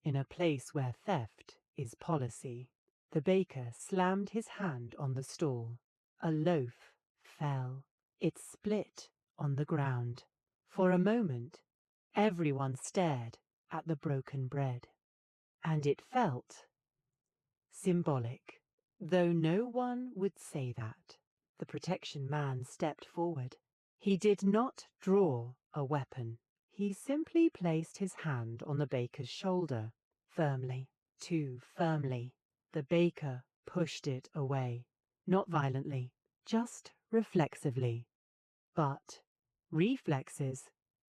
S1: in a place where theft is policy. The baker slammed his hand on the stall. A loaf fell. It split on the ground. For a moment, everyone stared at the broken bread. And it felt symbolic, though no one would say that. The protection man stepped forward. He did not draw a weapon. He simply placed his hand on the baker's shoulder, firmly, too firmly. The baker pushed it away, not violently, just reflexively. But reflexes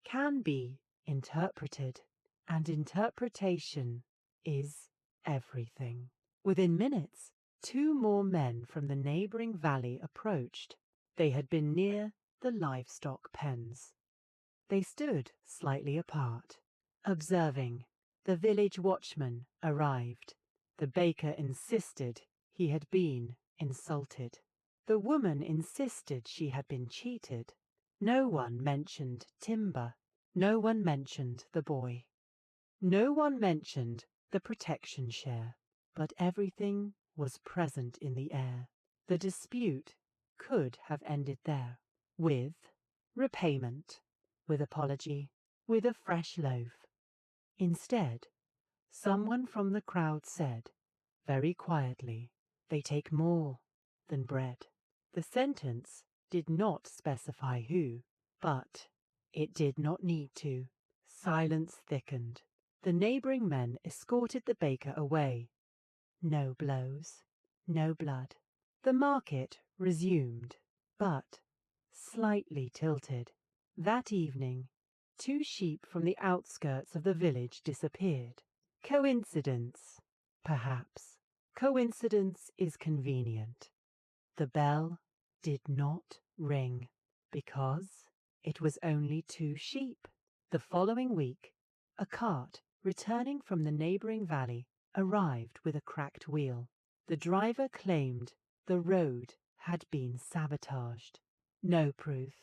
S1: can be interpreted, and interpretation is everything. Within minutes, 2 more men from the neighbouring valley approached. They had been near the livestock pens. They stood slightly apart, observing. The village watchman arrived. The baker insisted he had been insulted. The woman insisted she had been cheated. No one mentioned timber. No one mentioned the boy. No one mentioned the protection share. But everything was present in the air. The dispute could have ended there, with repayment, with apology, with a fresh loaf. Instead, someone from the crowd said, very quietly, they take more than bread. The sentence did not specify who, but it did not need to. Silence thickened. The neighbouring men escorted the baker away. No blows, no blood. The market resumed, but slightly tilted. That evening, 2 sheep from the outskirts of the village disappeared. Coincidence? Perhaps. Coincidence is convenient. The bell did not ring because it was only 2 sheep. The following week, a cart returning from the neighbouring valley arrived with a cracked wheel. The driver claimed the road had been sabotaged. No proof.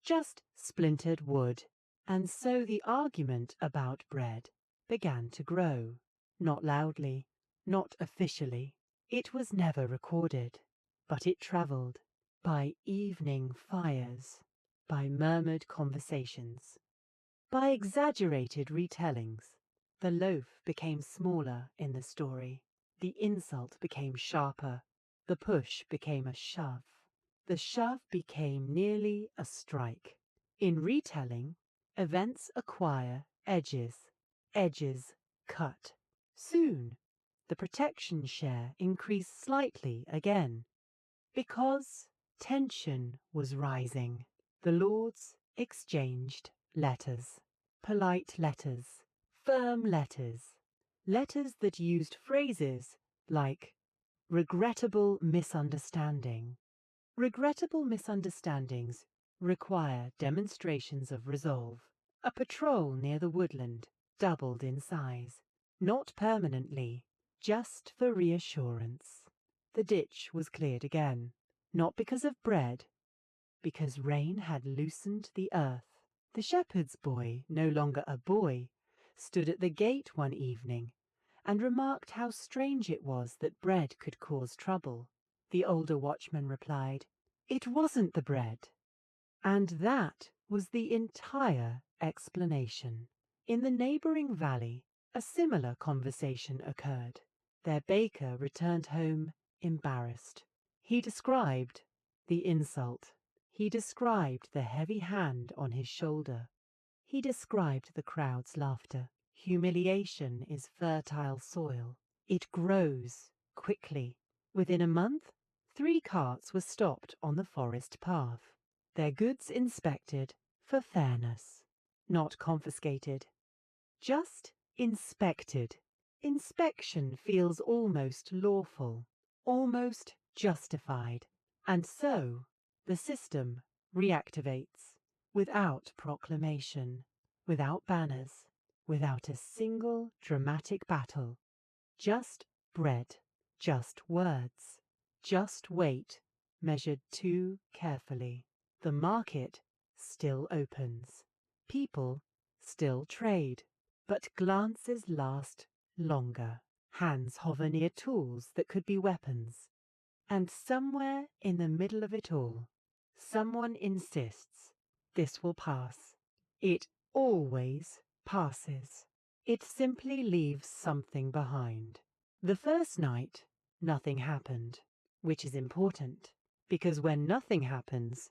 S1: Just splintered wood. And so the argument about bread began to grow. Not loudly, not officially. It was never recorded, but it travelled by evening fires, by murmured conversations, by exaggerated retellings. The loaf became smaller in the story. The insult became sharper. The push became a shove. The shove became nearly a strike. In retelling, events acquire edges. Edges cut. Soon, the protection share increased slightly again. Because tension was rising, the lords exchanged letters. Polite letters. Firm letters. Letters that used phrases like regrettable misunderstanding. Regrettable misunderstandings require demonstrations of resolve. A patrol near the woodland doubled in size, not permanently, just for reassurance. The ditch was cleared again, not because of bread, because rain had loosened the earth. The shepherd's boy, no longer a boy, stood at the gate one evening and remarked how strange it was that bread could cause trouble. The older watchman replied, "It wasn't the bread." And that was the entire explanation. In the neighbouring valley, a similar conversation occurred. Their baker returned home embarrassed. He described the insult. He described the heavy hand on his shoulder. He described the crowd's laughter. Humiliation is fertile soil. It grows quickly. Within a month, 3 carts were stopped on the forest path. Their goods inspected for fairness, not confiscated. Just inspected. Inspection feels almost lawful, almost justified. And so, the system reactivates, without proclamation, without banners, without a single dramatic battle. Just bread, just words, just weight, measured too carefully. The market still opens. People still trade, but glances last longer. Hands hover near tools that could be weapons. And somewhere in the middle of it all, someone insists, this will pass. It always passes. It simply leaves something behind. The first night, nothing happened, which is important, because when nothing happens,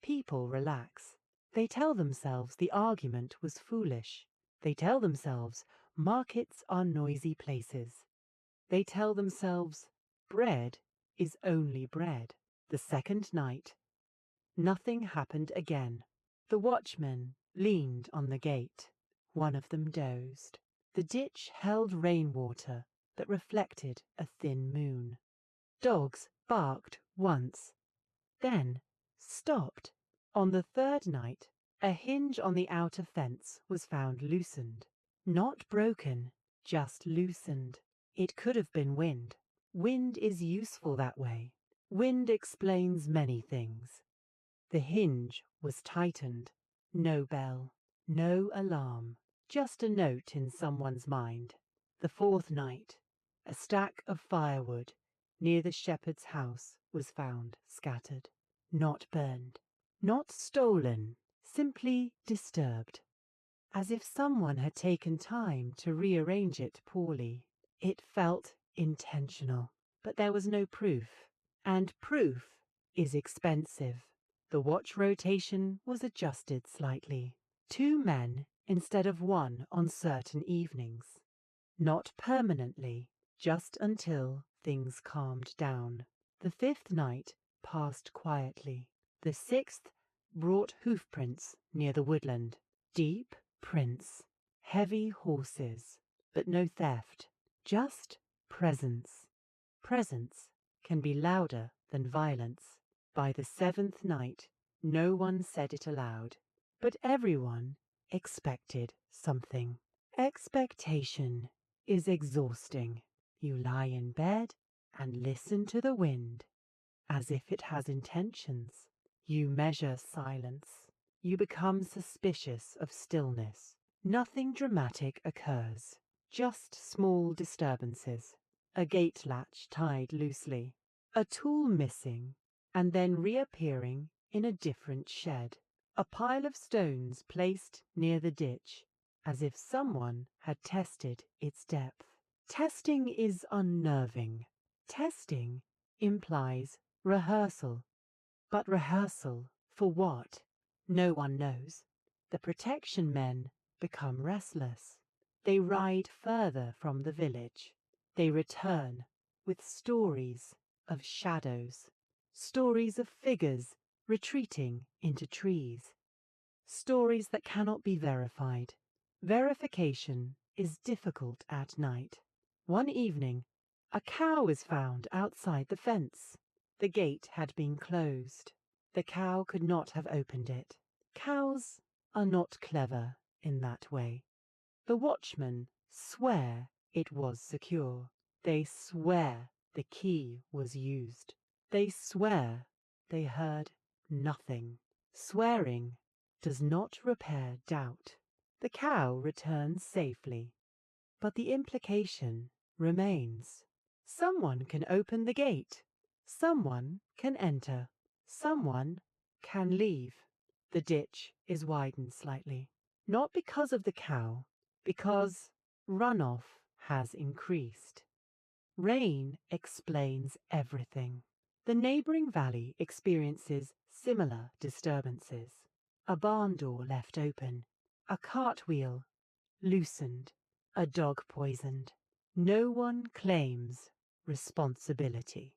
S1: people relax. They tell themselves the argument was foolish. They tell themselves markets are noisy places. They tell themselves bread is only bread. The second night, nothing happened again. The watchmen leaned on the gate. One of them dozed. The ditch held rainwater that reflected a thin moon. Dogs barked once, then stopped. On the third night, a hinge on the outer fence was found loosened. Not broken, just loosened. It could have been wind. Wind is useful that way. Wind explains many things. The hinge was tightened. No bell, no alarm, just a note in someone's mind. The fourth night, a stack of firewood near the shepherd's house was found scattered. Not burned, not stolen, simply disturbed. As if someone had taken time to rearrange it poorly. It felt intentional, but there was no proof. And proof is expensive. The watch rotation was adjusted slightly. 2 men instead of 1 on certain evenings. Not permanently, just until things calmed down. The 5th night passed quietly. The 6th brought hoofprints near the woodland. Deep prints, heavy horses, but no theft, just presence. Presence can be louder than violence. By the 7th night, no one said it aloud, but everyone expected something. Expectation is exhausting. You lie in bed and listen to the wind, as if it has intentions. You measure silence. You become suspicious of stillness. Nothing dramatic occurs, just small disturbances. A gate latch tied loosely, a tool missing, and then reappearing in a different shed. A pile of stones placed near the ditch, as if someone had tested its depth. Testing is unnerving. Testing implies rehearsal. But rehearsal for what? No one knows. The protection men become restless. They ride further from the village. They return with stories of shadows, stories of figures retreating into trees, stories that cannot be verified. Verification is difficult at night. One evening, a cow was found outside the fence. The gate had been closed. The cow could not have opened it. Cows are not clever in that way. The watchmen swear it was secure. They swear the key was used. They swear they heard nothing. Swearing does not repair doubt. The cow returns safely, but the implication remains. Someone can open the gate. Someone can enter. Someone can leave. The ditch is widened slightly, not because of the cow, because runoff has increased. Rain explains everything. The neighboring valley experiences similar disturbances. A barn door left open, a cartwheel loosened, a dog poisoned. No one claims responsibility.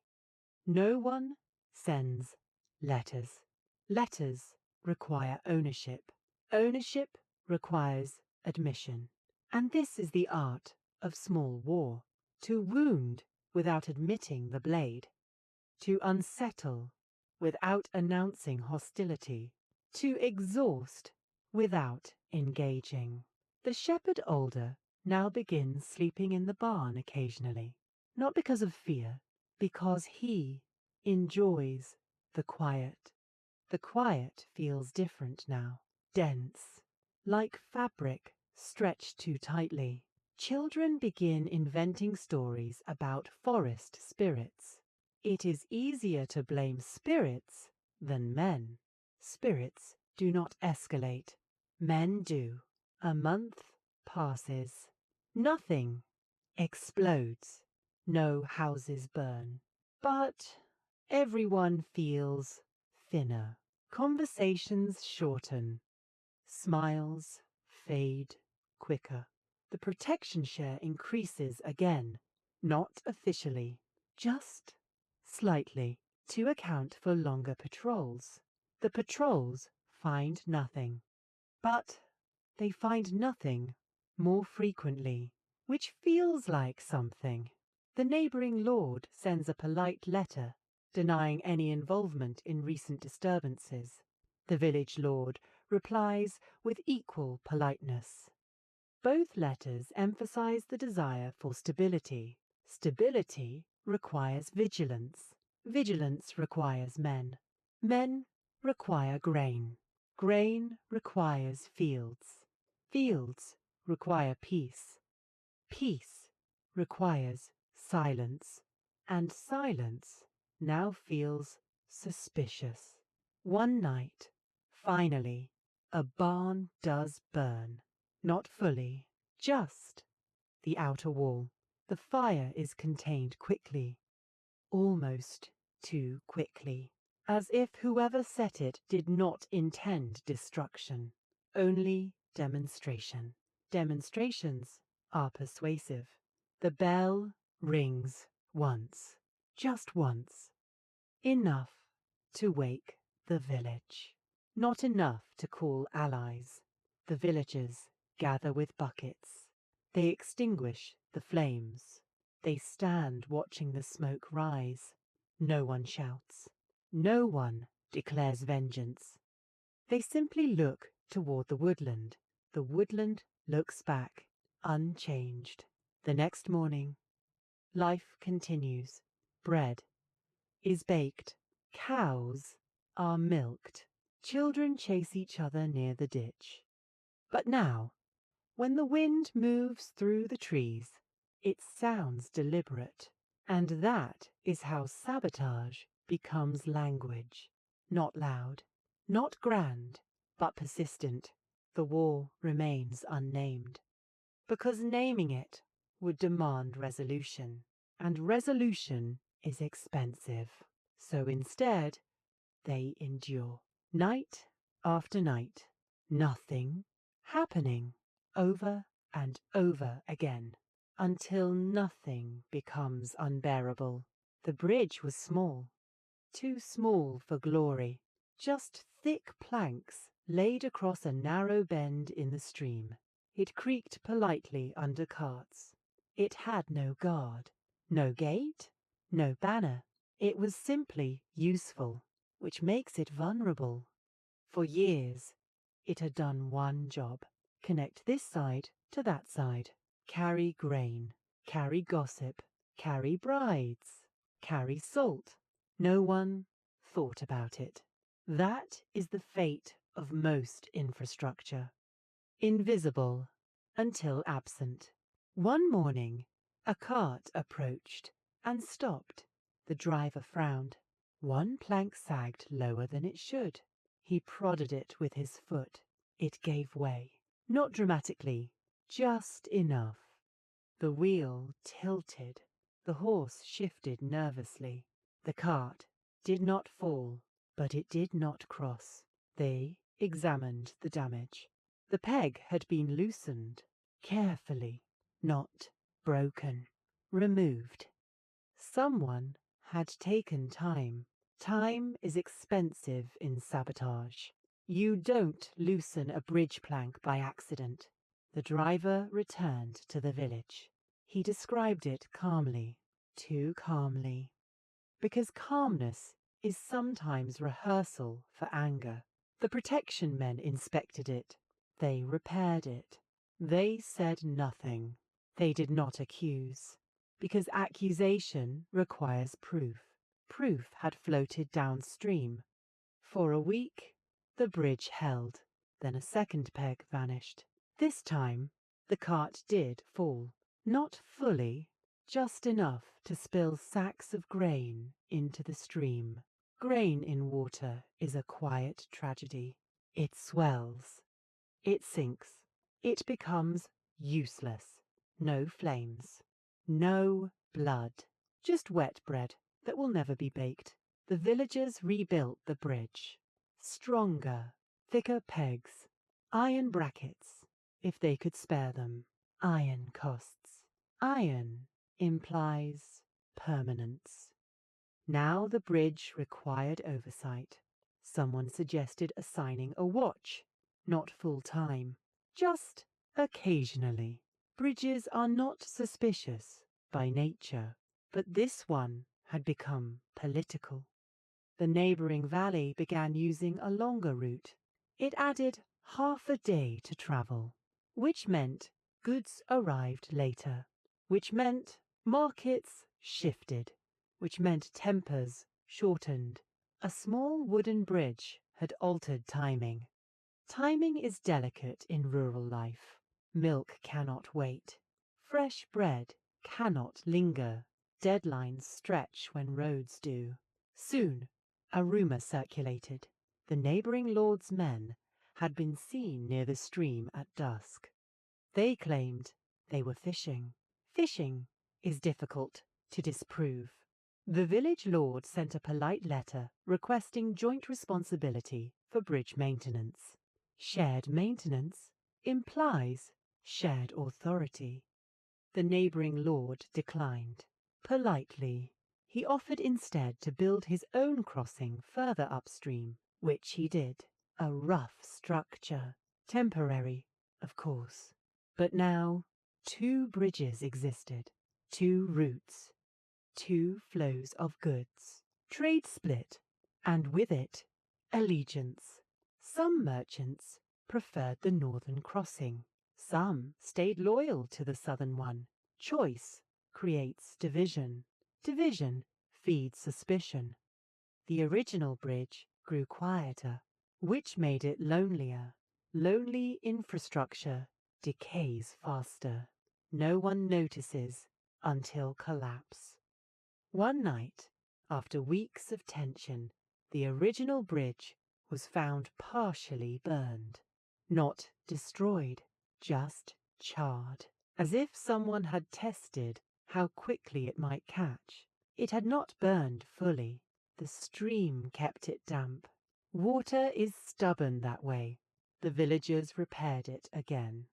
S1: No one sends letters. Letters require ownership. Ownership requires admission. And this is the art of small war. To wound without admitting the blade. To unsettle without announcing hostility. To exhaust without engaging. The shepherd older now begins sleeping in the barn occasionally, not because of fear, because he enjoys the quiet. The quiet feels different now, dense, like fabric stretched too tightly. Children begin inventing stories about forest spirits. It is easier to blame spirits than men. Spirits do not escalate. Men do. A month passes. Nothing explodes. No houses burn. But everyone feels thinner. Conversations shorten. Smiles fade quicker. The protection share increases again, not officially, just slightly, to account for longer patrols. The patrols find nothing, but they find nothing more frequently, which feels like something. The neighbouring lord sends a polite letter denying any involvement in recent disturbances. The village lord replies with equal politeness. Both letters emphasize the desire for stability. Stability requires vigilance. Vigilance requires men. Men require grain. Grain requires fields. Fields require peace. Peace requires silence. And silence now feels suspicious. One night, finally, a barn does burn. Not fully, just the outer wall. The fire is contained quickly, almost too quickly, as if whoever set it did not intend destruction, only demonstration. Demonstrations are persuasive. The bell rings once, just once, enough to wake the village, not enough to call allies. The villagers gather with buckets. They extinguish the flames. They stand watching the smoke rise. No one shouts. No one declares vengeance. They simply look toward the woodland. The woodland looks back, unchanged. The next morning, life continues. Bread is baked. Cows are milked. Children chase each other near the ditch. But now, when the wind moves through the trees, it sounds deliberate. And that is how sabotage becomes language. Not loud, not grand, but persistent. The war remains unnamed, because naming it would demand resolution, and resolution is expensive. So instead, they endure. Night after night, nothing happening, over and over again, until nothing becomes unbearable. The bridge was small, too small for glory, just thick planks laid across a narrow bend in the stream. It creaked politely under carts. It had no guard, no gate, no banner. It was simply useful, which makes it vulnerable. For years, it had done one job: Connect this side to that side. Carry grain, carry gossip, carry brides, carry salt. No one thought about it. That is the fate of most infrastructure. Invisible until absent. One morning, a cart approached and stopped. The driver frowned. One plank sagged lower than it should. He prodded it with his foot. It gave way. Not dramatically, just enough. The wheel tilted. The horse shifted nervously. The cart did not fall, but it did not cross. They examined the damage. The peg had been loosened, carefully, not broken, removed. Someone had taken time. Time is expensive in sabotage. You don't loosen a bridge plank by accident. The driver returned to the village. He described it calmly, too calmly, because calmness is sometimes rehearsal for anger. The protection men inspected it. They repaired it. They said nothing. They did not accuse, because accusation requires proof. Proof had floated downstream. For a week, the bridge held. Then a second peg vanished. This time, the cart did fall. Not fully, just enough to spill sacks of grain into the stream. Grain in water is a quiet tragedy. It swells. It sinks. It becomes useless. No flames. No blood. Just wet bread that will never be baked. The villagers rebuilt the bridge. Stronger, thicker pegs. Iron brackets, if they could spare them. Iron costs. Iron implies permanence. Now the bridge required oversight. Someone suggested assigning a watch, not full time, just occasionally. Bridges are not suspicious by nature, but this one had become political. The neighbouring valley began using a longer route. It added half a day to travel, which meant goods arrived later, which meant markets shifted, which meant tempers shortened. A small wooden bridge had altered timing. Timing is delicate in rural life. Milk cannot wait. Fresh bread cannot linger. Deadlines stretch when roads do. Soon, a rumour circulated. The neighbouring lord's men had been seen near the stream at dusk. They claimed they were fishing. Fishing is difficult to disprove. The village lord sent a polite letter requesting joint responsibility for bridge maintenance. Shared maintenance implies shared authority. The neighbouring lord declined. Politely, he offered instead to build his own crossing further upstream, which he did. A rough structure, temporary, of course. But now, two bridges existed, two routes, two flows of goods. Trade split, and with it, allegiance. Some merchants preferred the northern crossing. Some stayed loyal to the southern one. Choice creates division. Division feeds suspicion. The original bridge grew quieter, which made it lonelier. Lonely infrastructure decays faster. No one notices until collapse. One night, after weeks of tension, the original bridge was found partially burned. Not destroyed, just charred, as if someone had tested how quickly it might catch. It had not burned fully. The stream kept it damp. Water is stubborn that way. The villagers repaired it again.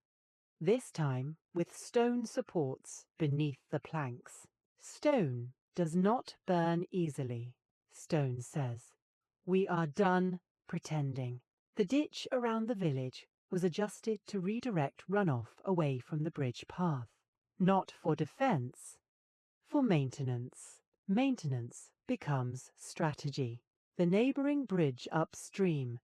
S1: This time with stone supports beneath the planks. Stone does not burn easily, Stone says. We are done pretending. The ditch around the village was adjusted to redirect runoff away from the bridge path. Not for defense, for maintenance. Maintenance becomes strategy. The neighboring bridge upstream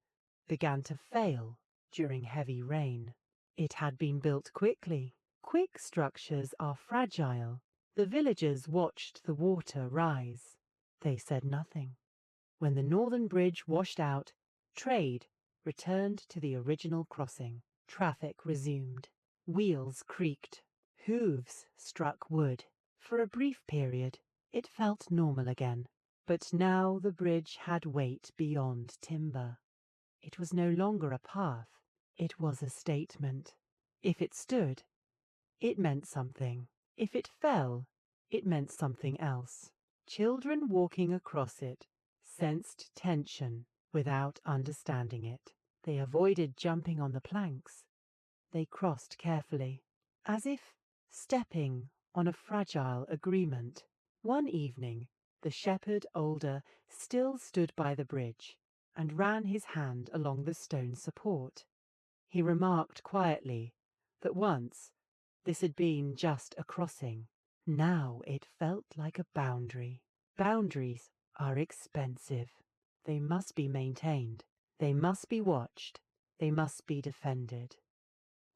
S1: began to fail during heavy rain. It had been built quickly. Quick structures are fragile. The villagers watched the water rise. They said nothing. When the northern bridge washed out, trade returned to the original crossing. Traffic resumed. Wheels creaked. Hooves struck wood. For a brief period, it felt normal again. But now the bridge had weight beyond timber. It was no longer a path. It was a statement. If it stood, it meant something. If it fell, it meant something else. Children walking across it sensed tension without understanding it. They avoided jumping on the planks. They crossed carefully, as if stepping on a fragile agreement. One evening, the shepherd older still stood by the bridge and ran his hand along the stone support. He remarked quietly that once this had been just a crossing. Now it felt like a boundary. Boundaries are expensive. They must be maintained. They must be watched. They must be defended.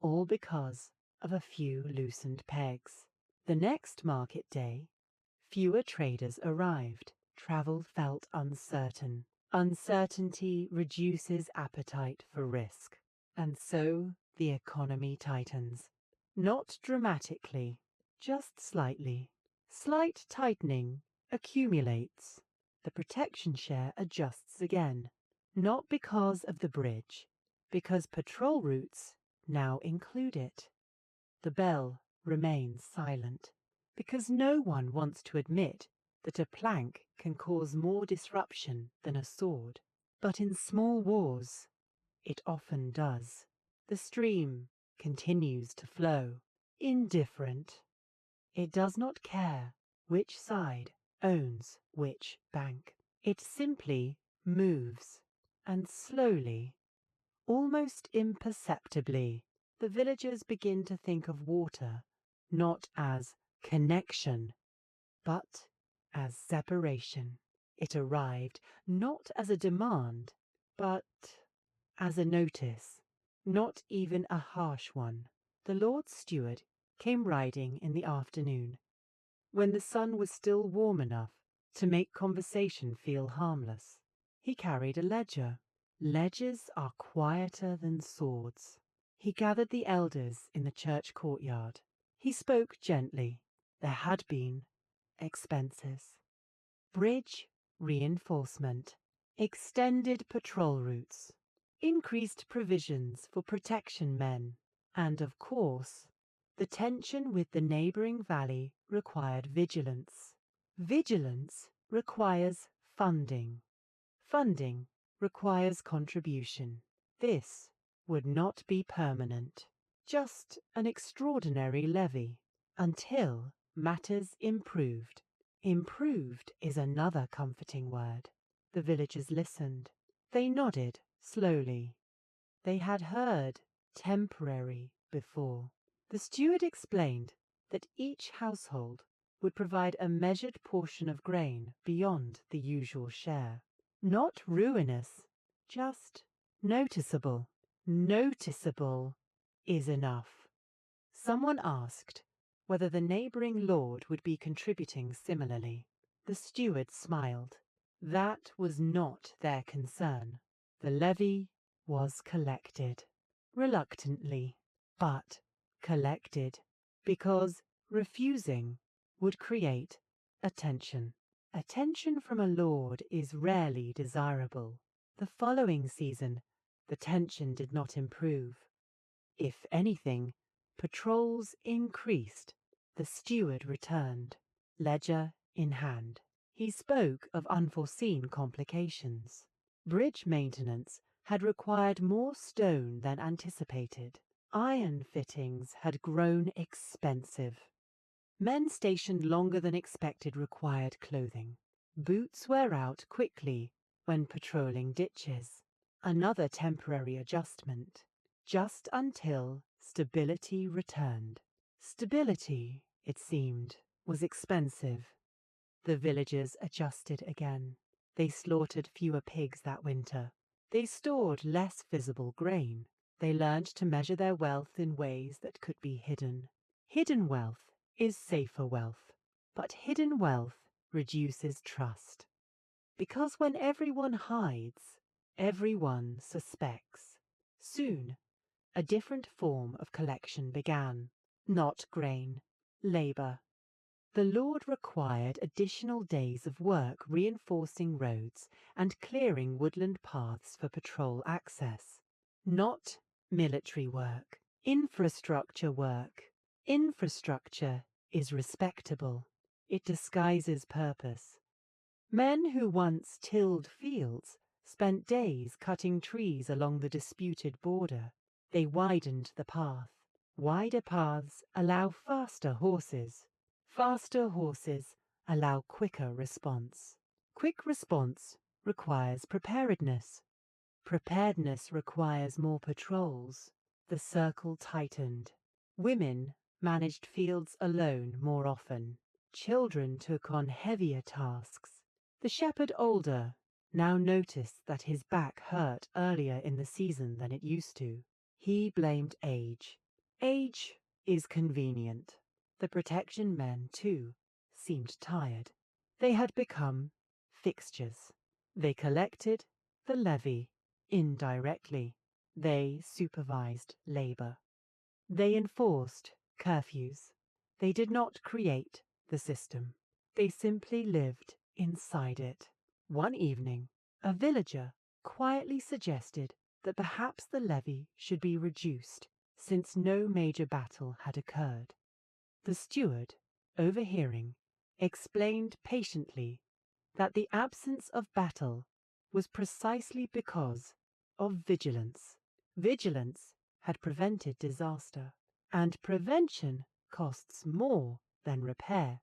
S1: All because of a few loosened pegs. The next market day, fewer traders arrived. Travel felt uncertain. Uncertainty reduces appetite for risk. And so the economy tightens. Not dramatically, just slightly. Slight tightening accumulates. The protection share adjusts again. Not because of the bridge, because patrol routes now include it. The bell remains silent, because no one wants to admit that a plank can cause more disruption than a sword. But in small wars, it often does. The stream continues to flow, indifferent. It does not care which side owns which bank. It simply moves, and slowly, almost imperceptibly, the villagers begin to think of water not as connection, but as separation. It arrived not as a demand, but as a notice, not even a harsh one. The Lord Steward came riding in the afternoon, when the sun was still warm enough to make conversation feel harmless. He carried a ledger. Ledgers are quieter than swords. He gathered the elders in the church courtyard. He spoke gently. There had been expenses. Bridge reinforcement, extended patrol routes, increased provisions for protection men, and of course, the tension with the neighbouring valley required vigilance. Vigilance requires funding. Funding requires contribution. This would not be permanent, just an extraordinary levy, until matters improved. Improved is another comforting word. The villagers listened. They nodded slowly. They had heard temporary before. The steward explained that each household would provide a measured portion of grain beyond the usual share. Not ruinous, just noticeable. Noticeable is enough. Someone asked whether the neighbouring lord would be contributing similarly. The steward smiled. That was not their concern. The levy was collected. Reluctantly, but collected, because refusing would create attention. Attention from a lord is rarely desirable. The following season, the tension did not improve. If anything, patrols increased. The steward returned, ledger in hand. He spoke of unforeseen complications. Bridge maintenance had required more stone than anticipated. Iron fittings had grown expensive. Men stationed longer than expected required clothing. Boots wear out quickly when patrolling ditches. Another temporary adjustment, just until stability returned. Stability, it seemed, was expensive. The villagers adjusted again. They slaughtered fewer pigs that winter. They stored less visible grain. They learned to measure their wealth in ways that could be hidden. Hidden wealth is safer wealth, but hidden wealth reduces trust. Because when everyone hides, everyone suspects. Soon, a different form of collection began. Not grain, labour. The Lord required additional days of work reinforcing roads and clearing woodland paths for patrol access. Not military work, infrastructure work. Infrastructure is respectable. It disguises purpose. Men who once tilled fields spent days cutting trees along the disputed border. They widened the path. Wider paths allow faster horses. Faster horses allow quicker response. Quick response requires preparedness. Preparedness requires more patrols. The circle tightened. Women managed fields alone more often. Children took on heavier tasks. The shepherd older now noticed that his back hurt earlier in the season than it used to. He blamed age. Age is convenient. The protection men, too, seemed tired. They had become fixtures. They collected the levy indirectly. They supervised labour. They enforced curfews. They did not create the system. They simply lived inside it. One evening, a villager quietly suggested that perhaps the levy should be reduced since no major battle had occurred. The steward, overhearing, explained patiently that the absence of battle was precisely because of vigilance. Vigilance had prevented disaster, and prevention costs more than repair.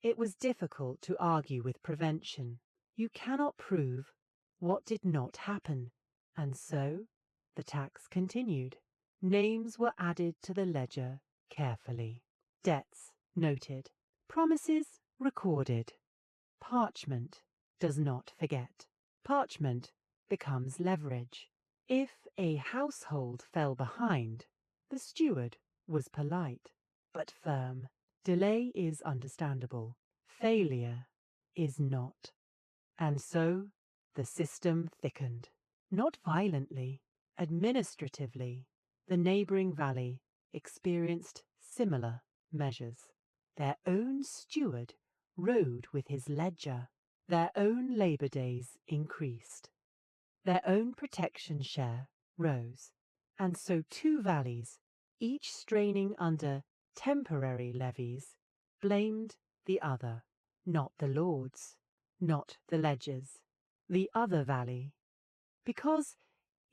S1: It was difficult to argue with prevention. You cannot prove what did not happen, and so the tax continued. Names were added to the ledger carefully. Debts noted. Promises recorded. Parchment does not forget. Parchment becomes leverage. If a household fell behind, the steward was polite but firm. Delay is understandable. Failure is not. And so the system thickened. Not violently, administratively. The neighbouring valley experienced similar measures. Their own steward rode with his ledger. Their own labour days increased. Their own protection share rose. And so two valleys, each straining under temporary levies, blamed the other, not the lords, not the ledgers, the other valley. Because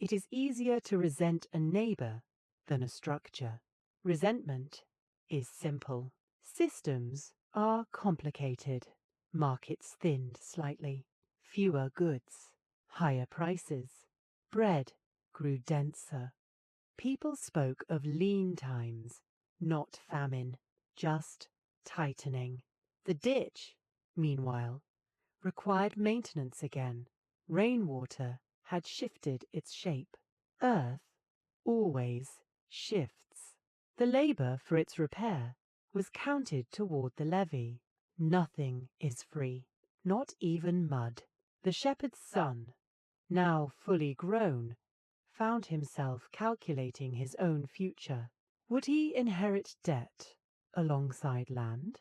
S1: it is easier to resent a neighbour than a structure. Resentment is simple. Systems are complicated. Markets thinned slightly. Fewer goods. Higher prices. Bread grew denser. People spoke of lean times, not famine, just tightening. The ditch, meanwhile, required maintenance again. Rainwater had shifted its shape. Earth always shifts. The labour for its repair was counted toward the levy. Nothing is free, not even mud. The shepherd's son, now fully grown, found himself calculating his own future. Would he inherit debt alongside land?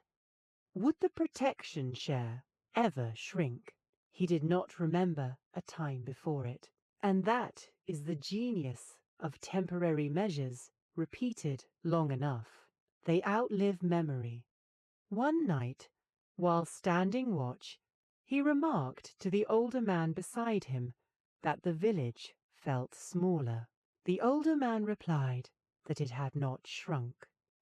S1: Would the protection share ever shrink? He did not remember a time before it. And that is the genius of temporary measures repeated long enough. They outlive memory. One night, while standing watch, he remarked to the older man beside him that the village felt smaller. The older man replied that it had not shrunk.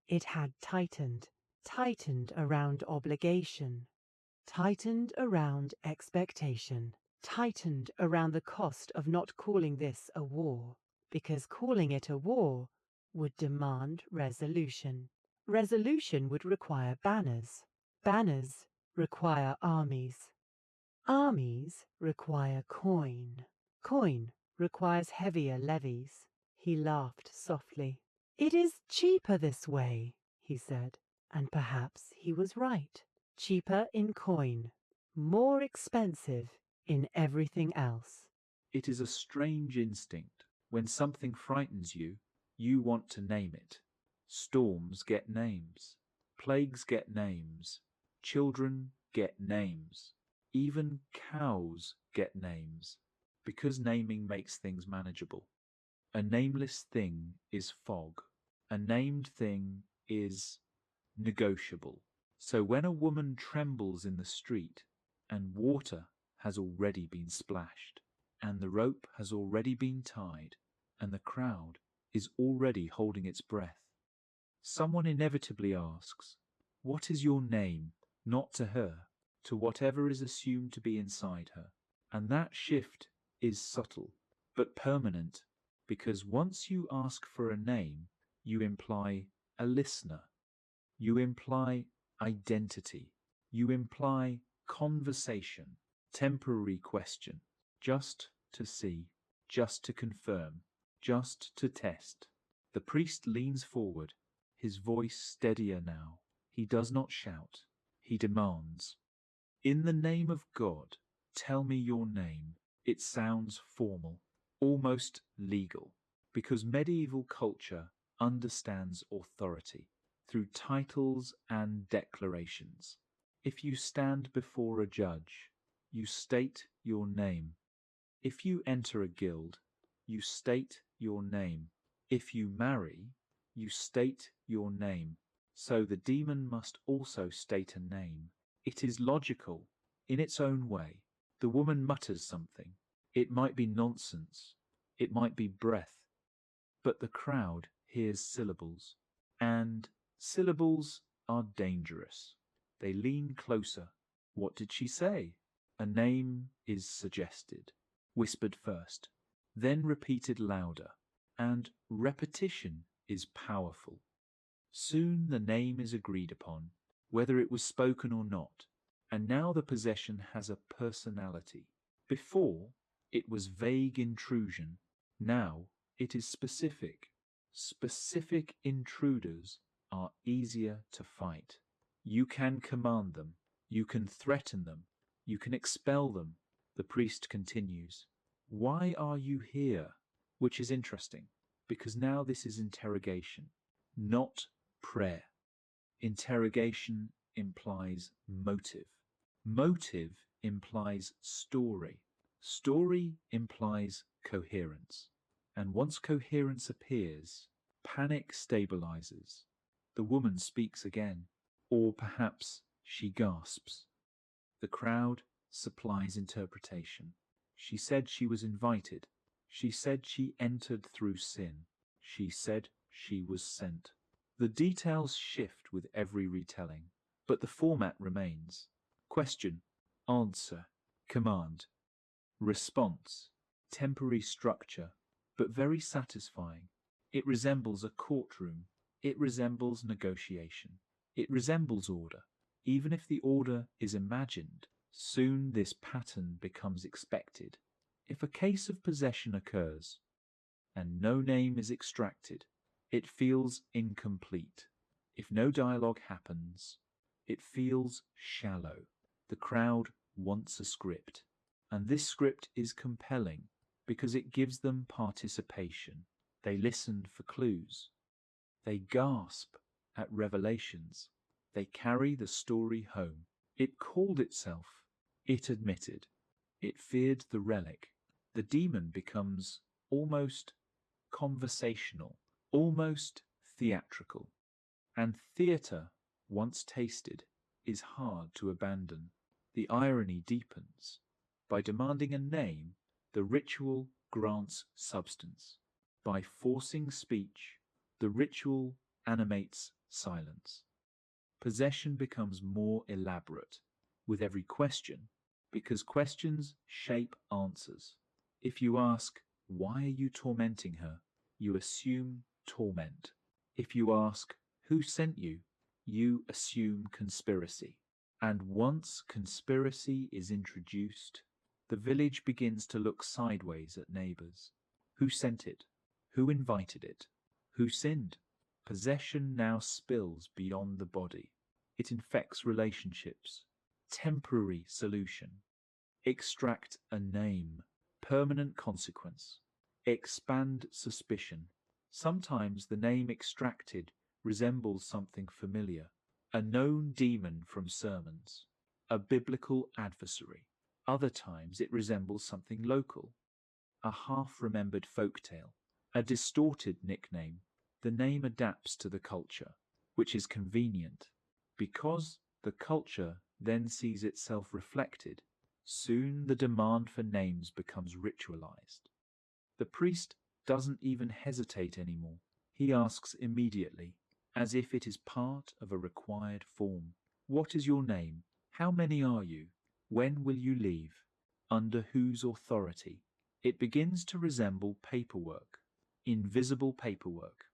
S1: It had tightened, tightened around obligation, tightened around expectation, tightened around the cost of not calling this a war, because calling it a war would demand resolution. Resolution would require banners. Banners require armies. Armies require coin. Coin requires heavier levies. He laughed softly. "It is cheaper this way," he said, and perhaps he was right. Cheaper in coin, more expensive in everything else.
S2: It is a strange instinct. When something frightens you, you want to name it. Storms get names. Plagues get names. Children get names. Even cows get names, because naming makes things manageable. A nameless thing is fog. A named thing is negotiable. So when a woman trembles in the street, and water has already been splashed, and the rope has already been tied, and the crowd is already holding its breath, someone inevitably asks, "What is your name?" Not to her, to whatever is assumed to be inside her. And that shift is subtle, but permanent, because once you ask for a name, you imply a listener. You imply identity. You imply conversation, temporary question, just to see, just to confirm, just to test. The priest leans forward, his voice steadier now. He does not shout. He demands, "In the name of God, tell me your name." It sounds formal, almost legal, because medieval culture understands authority through titles and declarations. If you stand before a judge, you state your name. If you enter a guild, you state your name. If you marry, you state your name. So the demon must also state a name. It is logical, in its own way. The woman mutters something. It might be nonsense. It might be breath. But the crowd hears syllables. And syllables are dangerous. They lean closer. What did she say? A name is suggested, whispered first, then repeated louder. And repetition is powerful. Soon the name is agreed upon, whether it was spoken or not, and now the possession has a personality. Before, it was vague intrusion. Now it is specific. Specific intruders are easier to fight. You can command them. You can threaten them. You can expel them. The priest continues, "Why are you here?" Which is interesting, because now this is interrogation, not prayer. Interrogation implies motive. Motive implies story. Story implies coherence. And once coherence appears, panic stabilizes. The woman speaks again, or perhaps she gasps. The crowd supplies interpretation. She said she was invited. She said she entered through sin. She said she was sent. The details shift with every retelling, but the format remains. Question, answer, command, response, temporary structure, but very satisfying. It resembles a courtroom. It resembles negotiation. It resembles order. Even if the order is imagined, soon this pattern becomes expected. If a case of possession occurs, and no name is extracted, it feels incomplete. If no dialogue happens, it feels shallow. The crowd wants a script, and this script is compelling because it gives them participation. They listen for clues. They gasp at revelations. They carry the story home. It called itself. It admitted. It feared the relic. The demon becomes almost conversational, almost theatrical. And theatre, once tasted, is hard to abandon. The irony deepens. By demanding a name, the ritual grants substance. By forcing speech, the ritual animates silence. Possession becomes more elaborate with every question, because questions shape answers. If you ask, "Why are you tormenting her?" you assume torment. If you ask, "Who sent you?" you assume conspiracy. And once conspiracy is introduced, the village begins to look sideways at neighbors. Who sent it? Who invited it? Who sinned? Possession now spills beyond the body. It infects relationships. Temporary solution. Extract a name. Permanent consequence. Expand suspicion. Sometimes the name extracted resembles something familiar. A known demon from sermons. A biblical adversary. Other times it resembles something local. A half-remembered folktale. A distorted nickname. The name adapts to the culture, which is convenient. Because the culture then sees itself reflected, soon the demand for names becomes ritualized. The priest doesn't even hesitate anymore. He asks immediately, as if it is part of a required form. What is your name? How many are you? When will you leave? Under whose authority? It begins to resemble paperwork, invisible paperwork.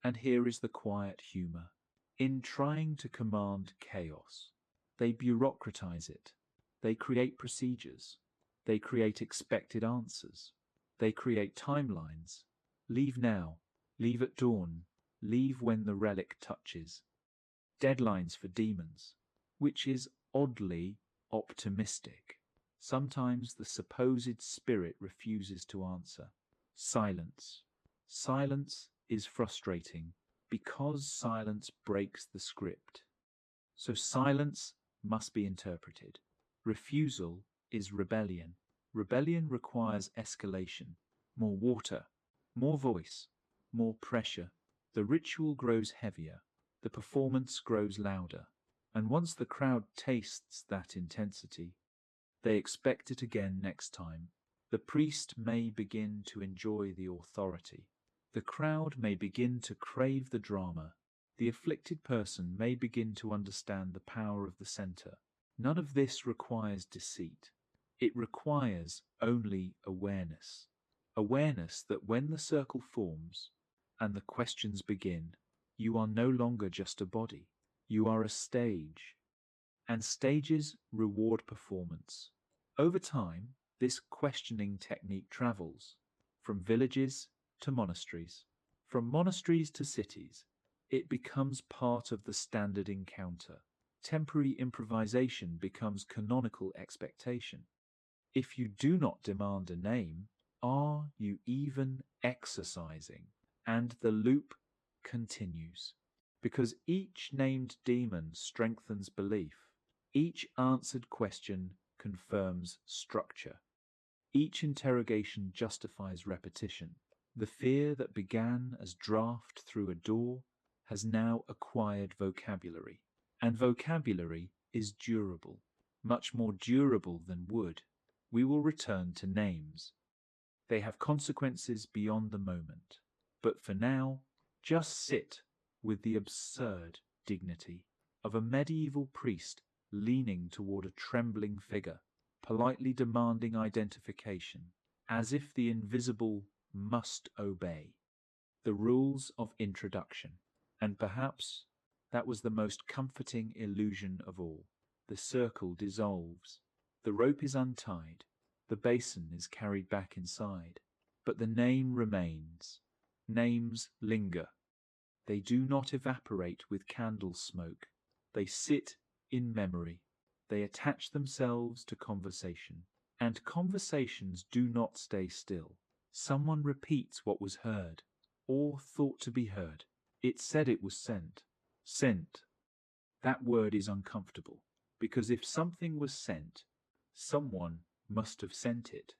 S2: And here is the quiet humor. In trying to command chaos, they bureaucratize it. They create procedures. They create expected answers. They create timelines. Leave now. Leave at dawn. Leave when the relic touches. Deadlines for demons, which is oddly optimistic. Sometimes the supposed spirit refuses to answer. Silence. Silence is frustrating because silence breaks the script. So silence must be interpreted. Refusal is rebellion. Rebellion requires escalation. More water, more voice, more pressure. The ritual grows heavier. The performance grows louder. And once the crowd tastes that intensity, they expect it again next time. The priest may begin to enjoy the authority. The crowd may begin to crave the drama. The afflicted person may begin to understand the power of the center. None of this requires deceit. It requires only awareness. Awareness that when the circle forms and the questions begin, you are no longer just a body. You are a stage. And stages reward performance. Over time, this questioning technique travels from villages to monasteries, from monasteries to cities. It becomes part of the standard encounter. Temporary improvisation becomes canonical expectation. If you do not demand a name, are you even exercising? And the loop continues, because each named demon strengthens belief. Each answered question confirms structure. Each interrogation justifies repetition. The fear that began as draft through a door has now acquired vocabulary. And vocabulary is durable, much more durable than wood. We will return to names. They have consequences beyond the moment. But for now, just sit with the absurd dignity of a medieval priest leaning toward a trembling figure, politely demanding identification, as if the invisible must obey the rules of introduction. And perhaps that was the most comforting illusion of all. The circle dissolves. The rope is untied. The basin is carried back inside. But the name remains. Names linger. They do not evaporate with candle smoke. They sit in memory. They attach themselves to conversation. And conversations do not stay still. Someone repeats what was heard, or thought to be heard. It said it was sent. Sent. That word is uncomfortable, because if something was sent, someone must have sent it.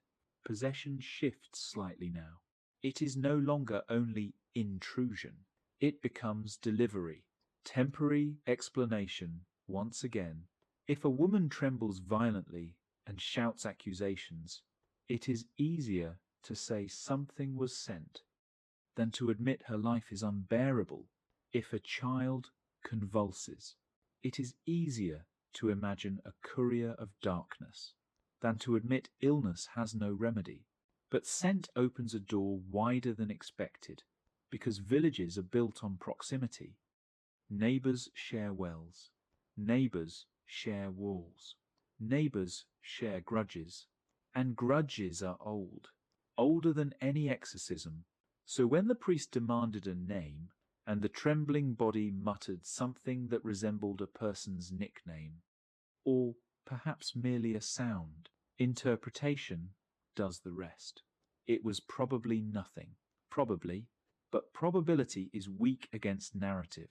S2: Possession shifts slightly now. It is no longer only intrusion. It becomes delivery. Temporary explanation once again. If a woman trembles violently and shouts accusations, it is easier to say something was sent than to admit her life is unbearable. If a child convulses, it is easier to imagine a courier of darkness than to admit illness has no remedy. But scent opens a door wider than expected, because villages are built on proximity. Neighbors share wells. Neighbors share walls. Neighbors share grudges. And grudges are old, older than any exorcism. So when the priest demanded a name, and the trembling body muttered something that resembled a person's nickname, or perhaps merely a sound, interpretation does the rest. It was probably nothing. Probably, but probability is weak against narrative.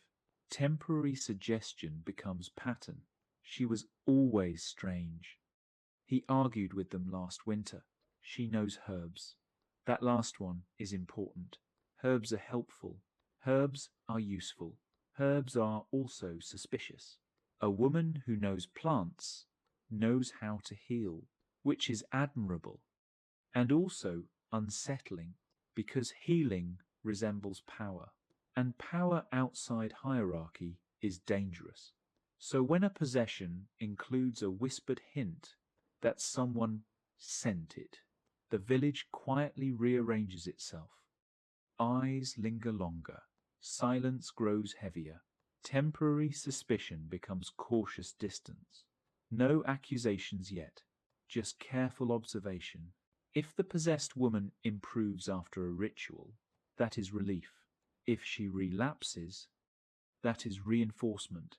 S2: Temporary suggestion becomes pattern. She was always strange. He argued with them last winter. She knows herbs. That last one is important. Herbs are helpful. Herbs are useful. Herbs are also suspicious. A woman who knows plants knows how to heal, which is admirable and also unsettling because healing resembles power, and power outside hierarchy is dangerous. So when a possession includes a whispered hint that someone sent it, the village quietly rearranges itself. Eyes linger longer, silence grows heavier, temporary suspicion becomes cautious distance. No accusations yet, just careful observation. If the possessed woman improves after a ritual, that is relief. If she relapses, that is reinforcement,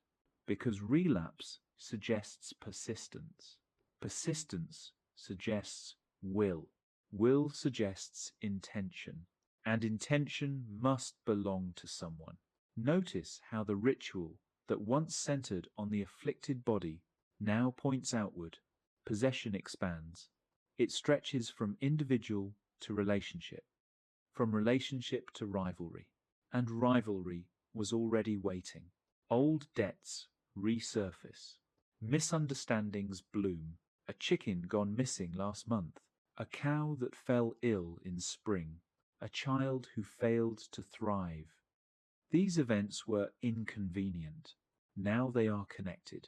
S2: because relapse suggests persistence. Persistence suggests will. Will suggests intention, and intention must belong to someone. Notice how the ritual that once centered on the afflicted body now points outward. Possession expands. It stretches from individual to relationship, from relationship to rivalry, and rivalry was already waiting. Old debts resurface. Misunderstandings bloom. A chicken gone missing last month. A cow that fell ill in spring. A child who failed to thrive. These events were inconvenient. Now they are connected.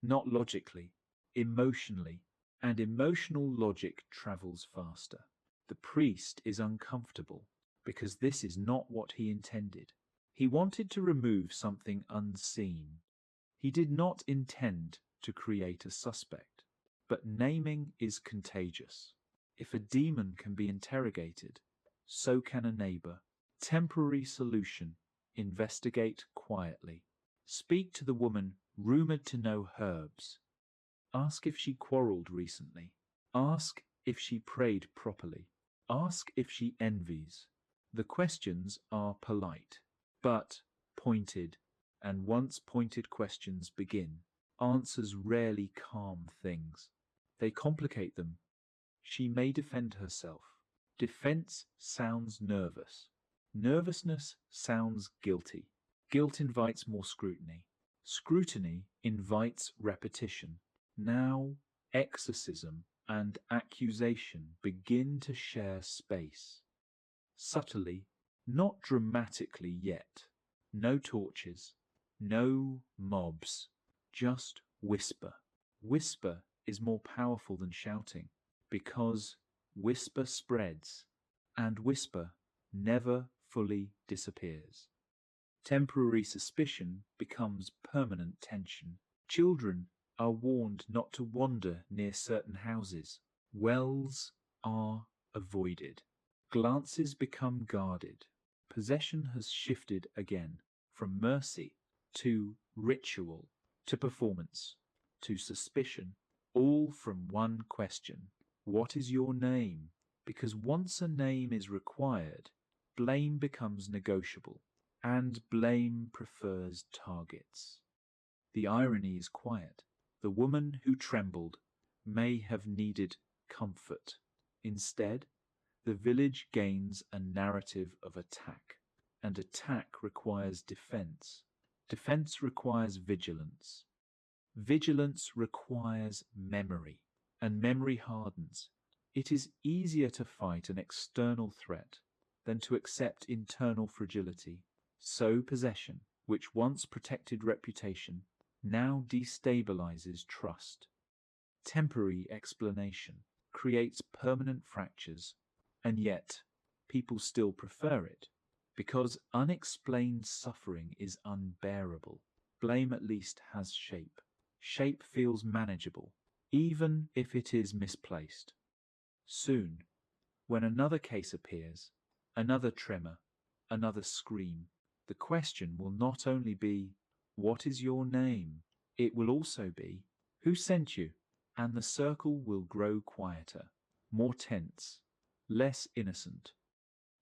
S2: Not logically, emotionally, and emotional logic travels faster. The priest is uncomfortable because this is not what he intended. He wanted to remove something unseen. He did not intend to create a suspect. But naming is contagious. If a demon can be interrogated, so can a neighbor. Temporary solution. Investigate quietly. Speak to the woman rumored to know herbs. Ask if she quarreled recently. Ask if she prayed properly. Ask if she envies. The questions are polite, but pointed, and once pointed questions begin, answers rarely calm things. They complicate them. She may defend herself. Defense sounds nervous. Nervousness sounds guilty. Guilt invites more scrutiny. Scrutiny invites repetition. Now, exorcism and accusation begin to share space. Subtly, not dramatically yet. No torches, no mobs, just whisper. Whisper is more powerful than shouting because whisper spreads and whisper never fully disappears. Temporary suspicion becomes permanent tension. Children are warned not to wander near certain houses. Wells are avoided. Glances become guarded. Possession has shifted again from mercy to ritual to performance to suspicion, all from one question. What is your name? Because once a name is required, blame becomes negotiable, and blame prefers targets. The irony is quiet. The woman who trembled may have needed comfort. Instead, the village gains a narrative of attack, and attack requires defense. Defense requires vigilance. Vigilance requires memory, and memory hardens. It is easier to fight an external threat than to accept internal fragility. So possession, which once protected reputation, now destabilizes trust. Temporary explanation creates permanent fractures, and yet people still prefer it, because unexplained suffering is unbearable. Blame at least has shape. Shape feels manageable, even if it is misplaced. Soon, when another case appears, Another tremor, another scream. The question will not only be, "What is your name?" It will also be, "Who sent you?" And the circle will grow quieter, more tense, less innocent.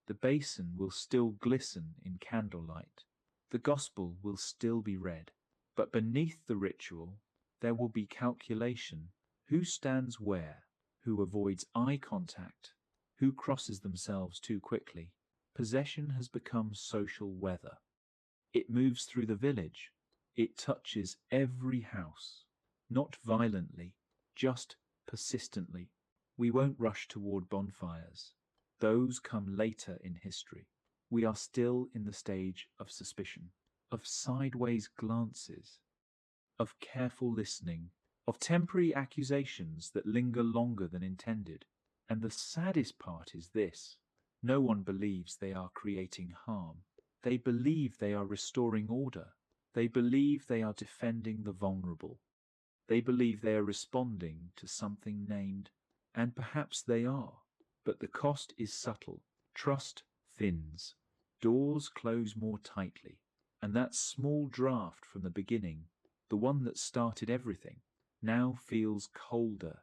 S2: The basin will still glisten in candlelight. The gospel will still be read. But beneath the ritual, there will be calculation. Who stands where? Who avoids eye contact? Who crosses themselves too quickly? Possession has become social weather. It moves through the village. It touches every house. Not violently, just persistently. We won't rush toward bonfires. Those come later in history. We are still in the stage of suspicion, of sideways glances, of careful listening, of temporary accusations that linger longer than intended. And the saddest part is this: no one believes they are creating harm. They believe they are restoring order. They believe they are defending the vulnerable. They believe they are responding to something named, and perhaps they are. But the cost is subtle. Trust thins. Doors close more tightly. And that small draft from the beginning, the one that started everything, now feels colder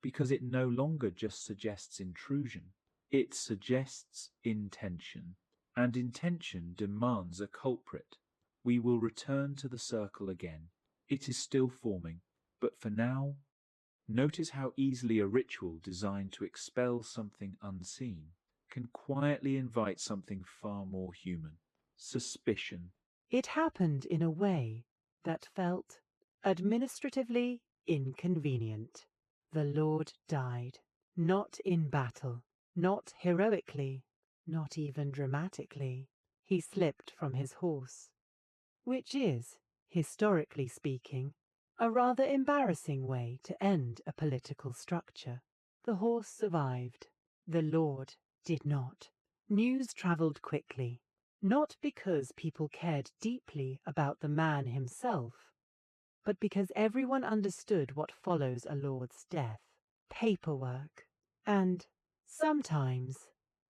S2: because it no longer just suggests intrusion. It suggests intention. And intention demands a culprit. We will return to the circle again. It is still forming. But for now, notice how easily a ritual designed to expel something unseen can quietly invite something far more human: suspicion.
S1: It happened in a way that felt administratively inconvenient. The Lord died, not in battle, not heroically, not even dramatically. He slipped from his horse, which is, historically speaking, a rather embarrassing way to end a political structure. The horse survived. The Lord did not. News travelled quickly, not because people cared deeply about the man himself, but because everyone understood what follows a lord's death: paperwork and, sometimes,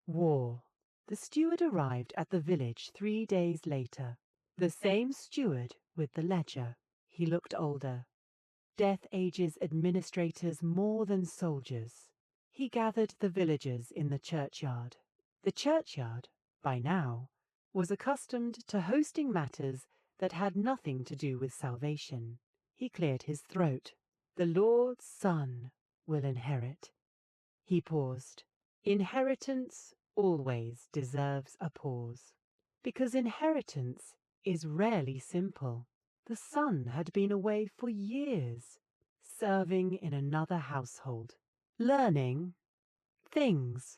S1: war. The steward arrived at the village 3 days later. The same steward with the ledger. He looked older. Death ages administrators more than soldiers. He gathered the villagers in the churchyard. The churchyard, by now, was accustomed to hosting matters that had nothing to do with salvation. He cleared his throat. The Lord's Son will inherit. He paused. Inheritance always deserves a pause, because inheritance is rarely simple. The son had been away for years, serving in another household, learning things.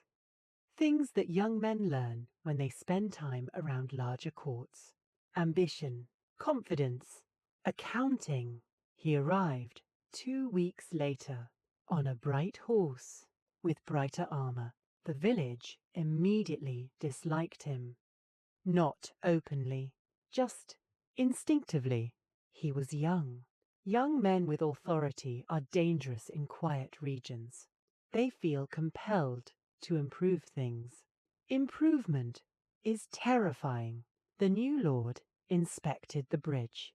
S1: Things that young men learn when they spend time around larger courts. Ambition, confidence, accounting. He arrived 2 weeks later on a bright horse with brighter armor. The village immediately disliked him. Not openly, just instinctively. He was young. Young men with authority are dangerous in quiet regions. They feel compelled to improve things. Improvement is terrifying. The new lord inspected the bridge.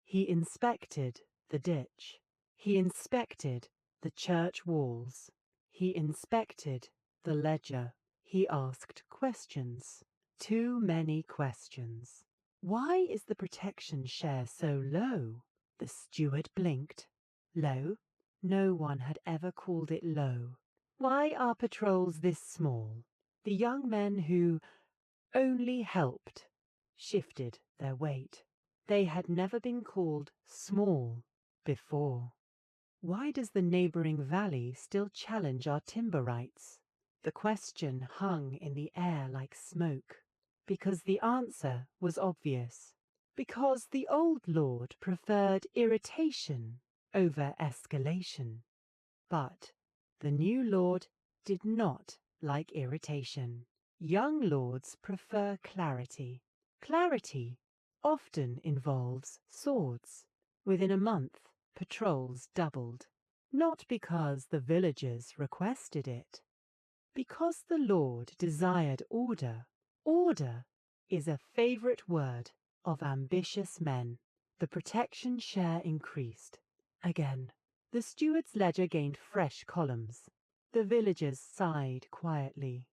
S1: He inspected the ditch. He inspected the church walls. He inspected the ledger. He asked questions. Too many questions. Why is the protection share so low? The steward blinked. Low? No one had ever called it low. Why are patrols this small? The young men who only helped shifted their weight. They had never been called small before. Why does the neighbouring valley still challenge our timber rights? The question hung in the air like smoke, because the answer was obvious. Because the old lord preferred irritation over escalation. But the new lord did not like irritation. Young lords prefer clarity. Clarity often involves swords. Within a month, patrols doubled. Not because the villagers requested it, Because the Lord desired order, order is a favourite word of ambitious men. The protection share increased. Again, the steward's ledger gained fresh columns. The villagers sighed quietly.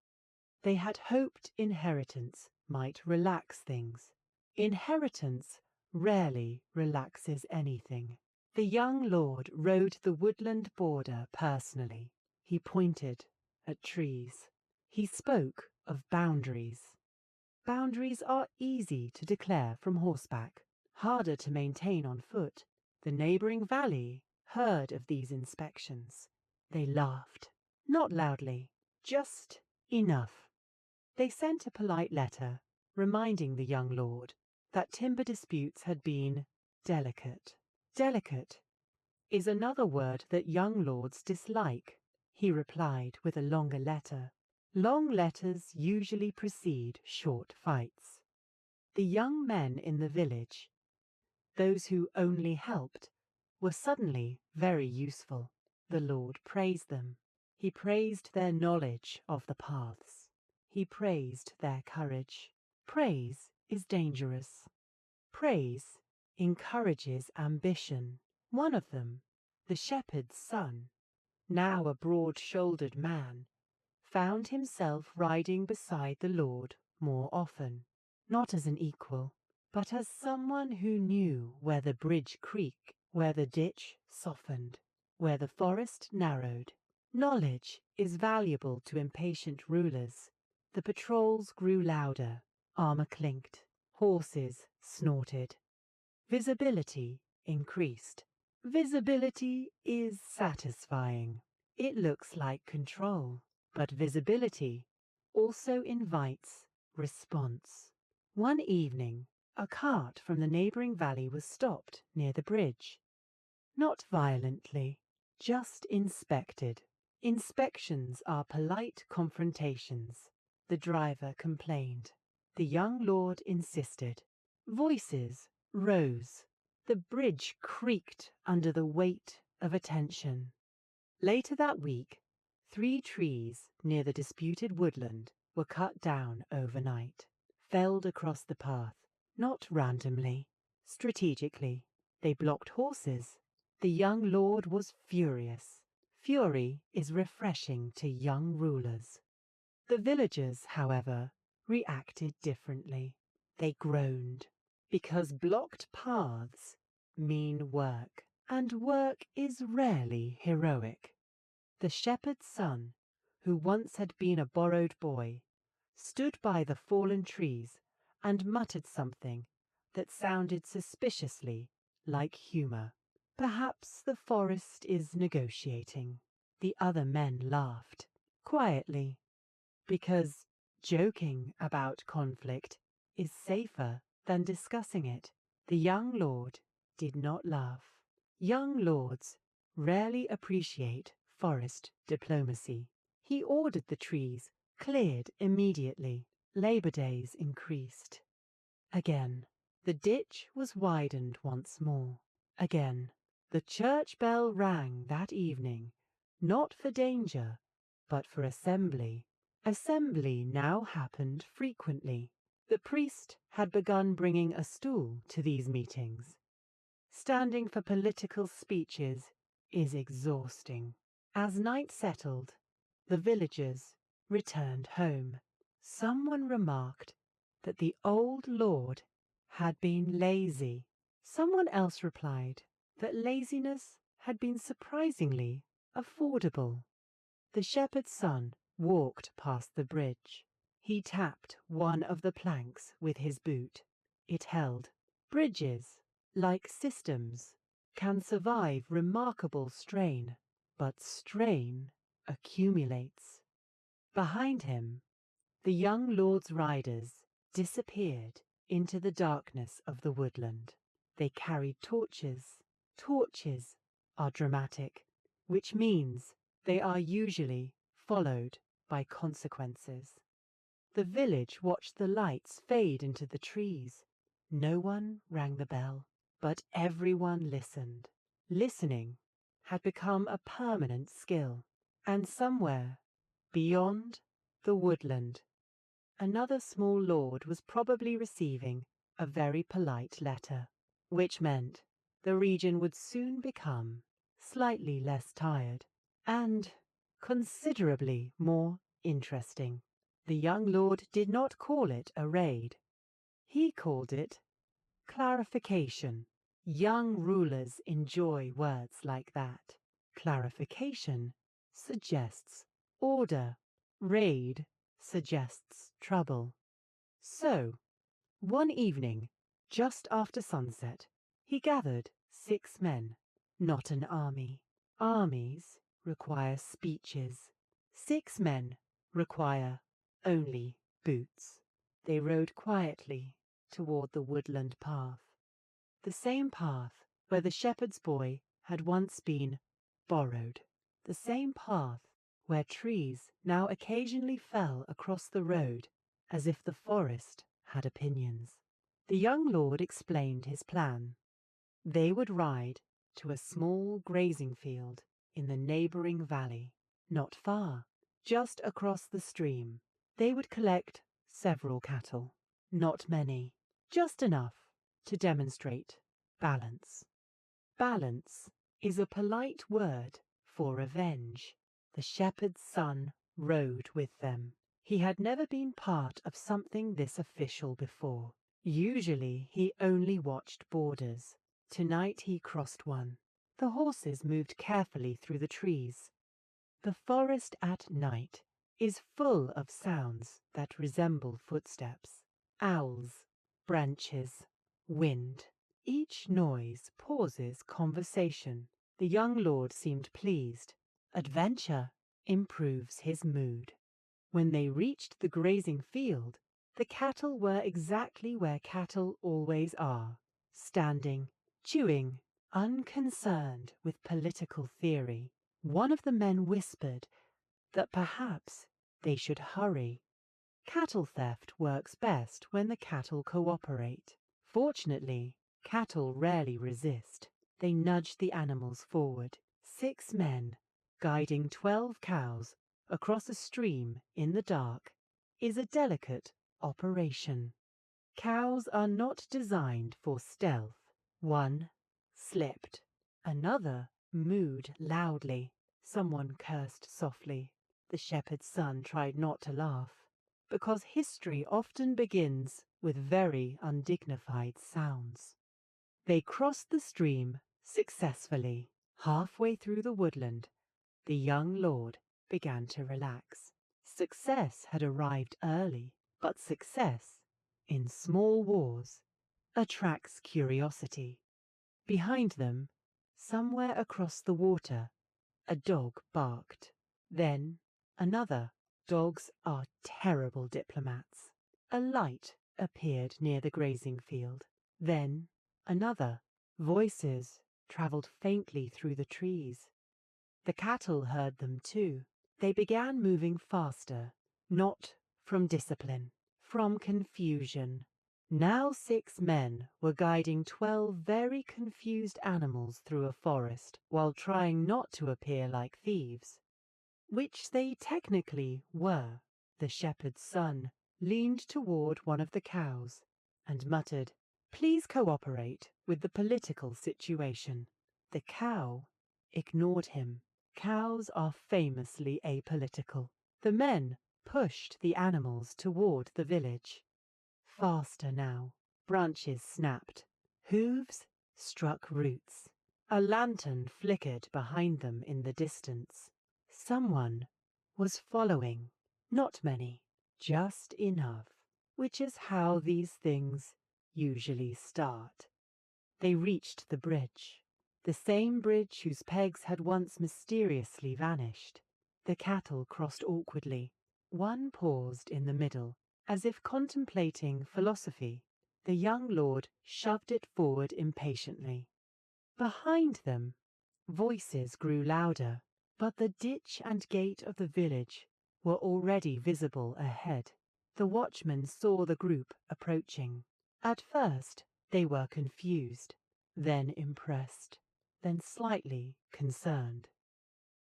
S1: They had hoped inheritance might relax things. Inheritance rarely relaxes anything. The young lord rode the woodland border personally. He pointed at trees. He spoke of boundaries. Boundaries are easy to declare from horseback, harder to maintain on foot. The neighbouring valley heard of these inspections. They laughed, not loudly, just enough. They sent a polite letter reminding the young lord that timber disputes had been delicate. Delicate is another word that young lords dislike. He replied with a longer letter. Long letters usually precede short fights. The young men in the village, those who only helped, were suddenly very useful. The Lord praised them. He praised their knowledge of the paths. He praised their courage. Praise is dangerous. Praise encourages ambition. One of them, the shepherd's son, now a broad-shouldered man, found himself riding beside the Lord more often, not as an equal, but as someone who knew where the bridge creaked, where the ditch softened, where the forest narrowed. Knowledge is valuable to impatient rulers. The patrols grew louder, armour clinked, horses snorted. Visibility increased. Visibility is satisfying. It looks like control, but visibility also invites response. One evening, a cart from the neighbouring valley was stopped near the bridge. Not violently, just inspected. Inspections are polite confrontations. The driver complained. The young lord insisted. Voices rose. The bridge creaked under the weight of attention. Later that week, 3 trees near the disputed woodland were cut down overnight, felled across the path, not randomly, strategically. They blocked horses. The young lord was furious. Fury is refreshing to young rulers. The villagers, however, reacted differently. They groaned, because blocked paths mean work, and work is rarely heroic. The shepherd's son, who once had been a borrowed boy, stood by the fallen trees and muttered something that sounded suspiciously like humour. Perhaps the forest is negotiating. The other men laughed, quietly, because joking about conflict is safer than discussing it. The young lord did not laugh. Young lords rarely appreciate forest diplomacy. He ordered the trees cleared immediately. Labour days increased. Again, the ditch was widened once more. Again, the church bell rang that evening, not for danger, but for assembly. Assembly now happened frequently. The priest had begun bringing a stool to these meetings. Standing for political speeches is exhausting. As night settled, the villagers returned home. Someone remarked that the old lord had been lazy. Someone else replied that laziness had been surprisingly affordable. The shepherd's son walked past the bridge. He tapped one of the planks with his boot. It held. Bridges, like systems, can survive remarkable strain, but strain accumulates. Behind him, the young lord's riders disappeared into the darkness of the woodland. They carried torches. Torches are dramatic, which means they are usually followed by consequences. The village watched the lights fade into the trees. No one rang the bell, but everyone listened. Listening had become a permanent skill, and somewhere Beyond the woodland, another small lord was probably receiving a very polite letter, which meant the region would soon become slightly less tired and considerably more interesting. The young lord did not call it a raid. He called it clarification. Young rulers enjoy words like that. Clarification suggests order. Raid suggests trouble. So, one evening, just after sunset, he gathered 6 men, not an army. Armies require speeches. 6 men require only boots. They rode quietly toward the woodland path, the same path where the shepherd's boy had once been borrowed, the same path where trees now occasionally fell across the road as if the forest had opinions. The young lord explained his plan. They would ride to a small grazing field in the neighbouring valley, not far, just across the stream. They would collect several cattle, not many, just enough to demonstrate balance. Balance is a polite word for revenge. The shepherd's son rode with them. He had never been part of something this official before. Usually he only watched borders. Tonight he crossed one. The horses moved carefully through the trees. The forest at night is full of sounds that resemble footsteps. Owls, branches, wind. Each noise pauses conversation. The young lord seemed pleased. Adventure improves his mood. When they reached the grazing field, the cattle were exactly where cattle always are, standing, chewing, unconcerned with political theory. One of the men whispered that perhaps they should hurry. Cattle theft works best when the cattle cooperate. Fortunately, cattle rarely resist. They nudge the animals forward. 6 men, guiding 12 cows across a stream in the dark, is a delicate operation. Cows are not designed for stealth. One slipped. Another mooed loudly. Someone cursed softly. The shepherd's son tried not to laugh, because history often begins with very undignified sounds. They crossed the stream successfully. Halfway through the woodland, the young lord began to relax. Success had arrived early, but success in small wars attracts curiosity. Behind them, somewhere across the water, a dog barked. Then another. Dogs are terrible diplomats. A light appeared near the grazing field. Then another. Voices travelled faintly through the trees. The cattle heard them too. They began moving faster, not from discipline, from confusion. Now 6 men were guiding 12 very confused animals through a forest while trying not to appear like thieves, which they technically were. The shepherd's son leaned toward one of the cows and muttered, "Please cooperate with the political situation." The cow ignored him. Cows are famously apolitical. The men pushed the animals toward the village. Faster now. Branches snapped. Hooves struck roots. A lantern flickered behind them in the distance. Someone was following. Not many, just enough, which is how these things usually start. They reached the bridge, the same bridge whose pegs had once mysteriously vanished. The cattle crossed awkwardly. One paused in the middle, as if contemplating philosophy. The young lord shoved it forward impatiently. Behind them, voices grew louder, but the ditch and gate of the village were already visible ahead. The watchmen saw the group approaching. At first, they were confused, then impressed, then slightly concerned.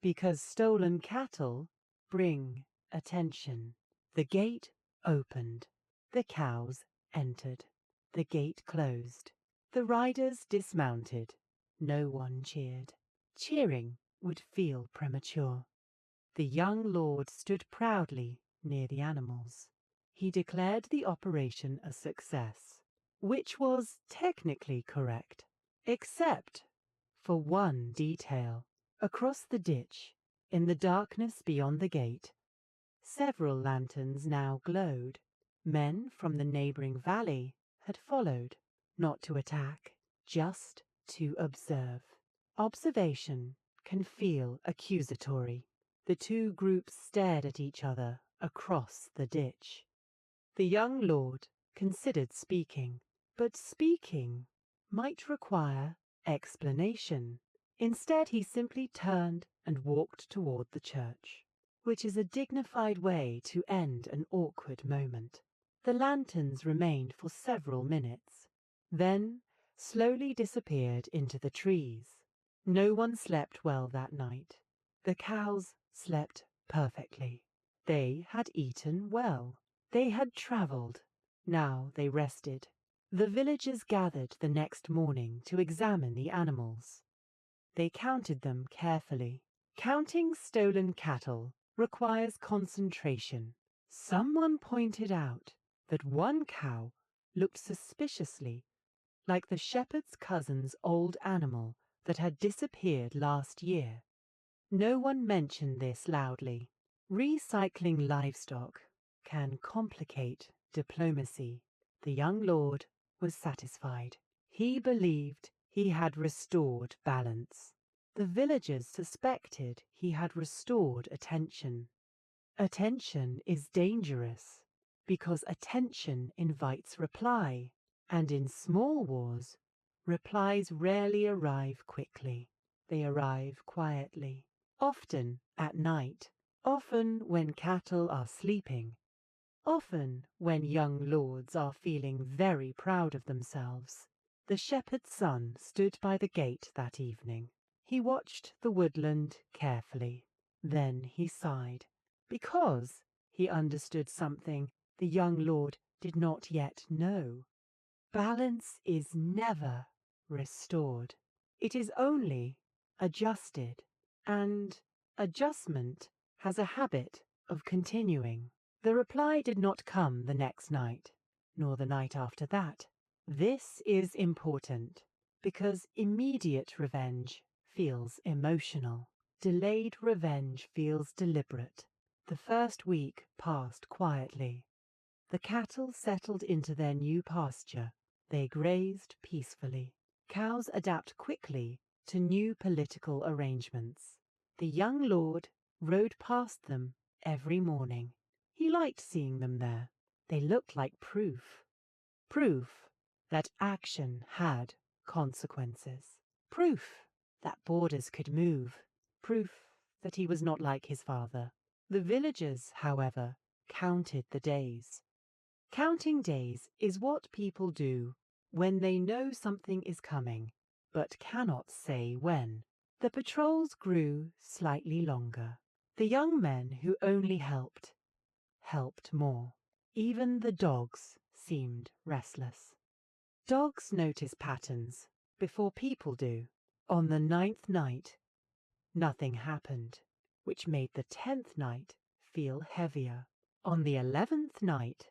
S1: Because stolen cattle bring attention. The gate opened. The cows entered. The gate closed. The riders dismounted. No one cheered. Cheering would feel premature. The young lord stood proudly near the animals. He declared the operation a success, which was technically correct, except for one detail. Across the ditch, in the darkness beyond the gate, several lanterns now glowed. Men from the neighboring valley had followed, not to attack, just to observe. Observation can feel accusatory. The two groups stared at each other across the ditch. The young lord considered speaking, but speaking might require explanation. Instead, he simply turned and walked toward the church, which is a dignified way to end an awkward moment. The lanterns remained for several minutes, then slowly disappeared into the trees. No one slept well that night. The cows slept perfectly. They had eaten well. They had travelled. Now they rested. The villagers gathered the next morning to examine the animals. They counted them carefully. Counting stolen cattle requires concentration. Someone pointed out that one cow looked suspiciously like the shepherd's cousin's old animal that had disappeared last year. No one mentioned this loudly. Recycling livestock can complicate diplomacy. The young lord was satisfied. He believed he had restored balance. The villagers suspected he had restored attention. Attention is dangerous because attention invites reply, and in small wars, replies rarely arrive quickly. They arrive quietly, often at night, often when cattle are sleeping, often when young lords are feeling very proud of themselves. The shepherd's son stood by the gate that evening. He watched the woodland carefully. Then he sighed, because he understood something the young lord did not yet know. Balance is never restored. It is only adjusted, and adjustment has a habit of continuing. The reply did not come the next night, nor the night after that. This is important because immediate revenge feels emotional. Delayed revenge feels deliberate. The first week passed quietly. The cattle settled into their new pasture. They grazed peacefully. Cows adapt quickly to new political arrangements. The young lord rode past them every morning. He liked seeing them there. They looked like proof. Proof that action had consequences. Proof that borders could move. Proof that he was not like his father. The villagers, however, counted the days. Counting days is what people do when they know something is coming, but cannot say when. The patrols grew slightly longer. The young men who only helped more. Even the dogs seemed restless. Dogs notice patterns before people do. On the 9th night, nothing happened, which made the 10th night feel heavier. On the 11th night,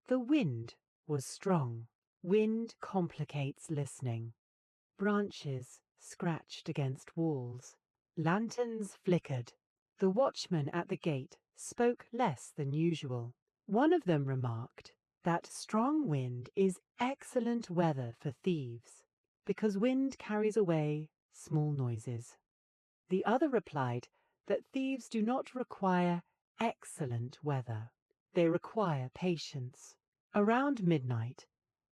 S1: the wind was strong. Wind complicates listening. Branches scratched against walls. Lanterns flickered. The watchman at the gate spoke less than usual. One of them remarked that strong wind is excellent weather for thieves because wind carries away small noises. The other replied that thieves do not require excellent weather. They require patience. Around midnight,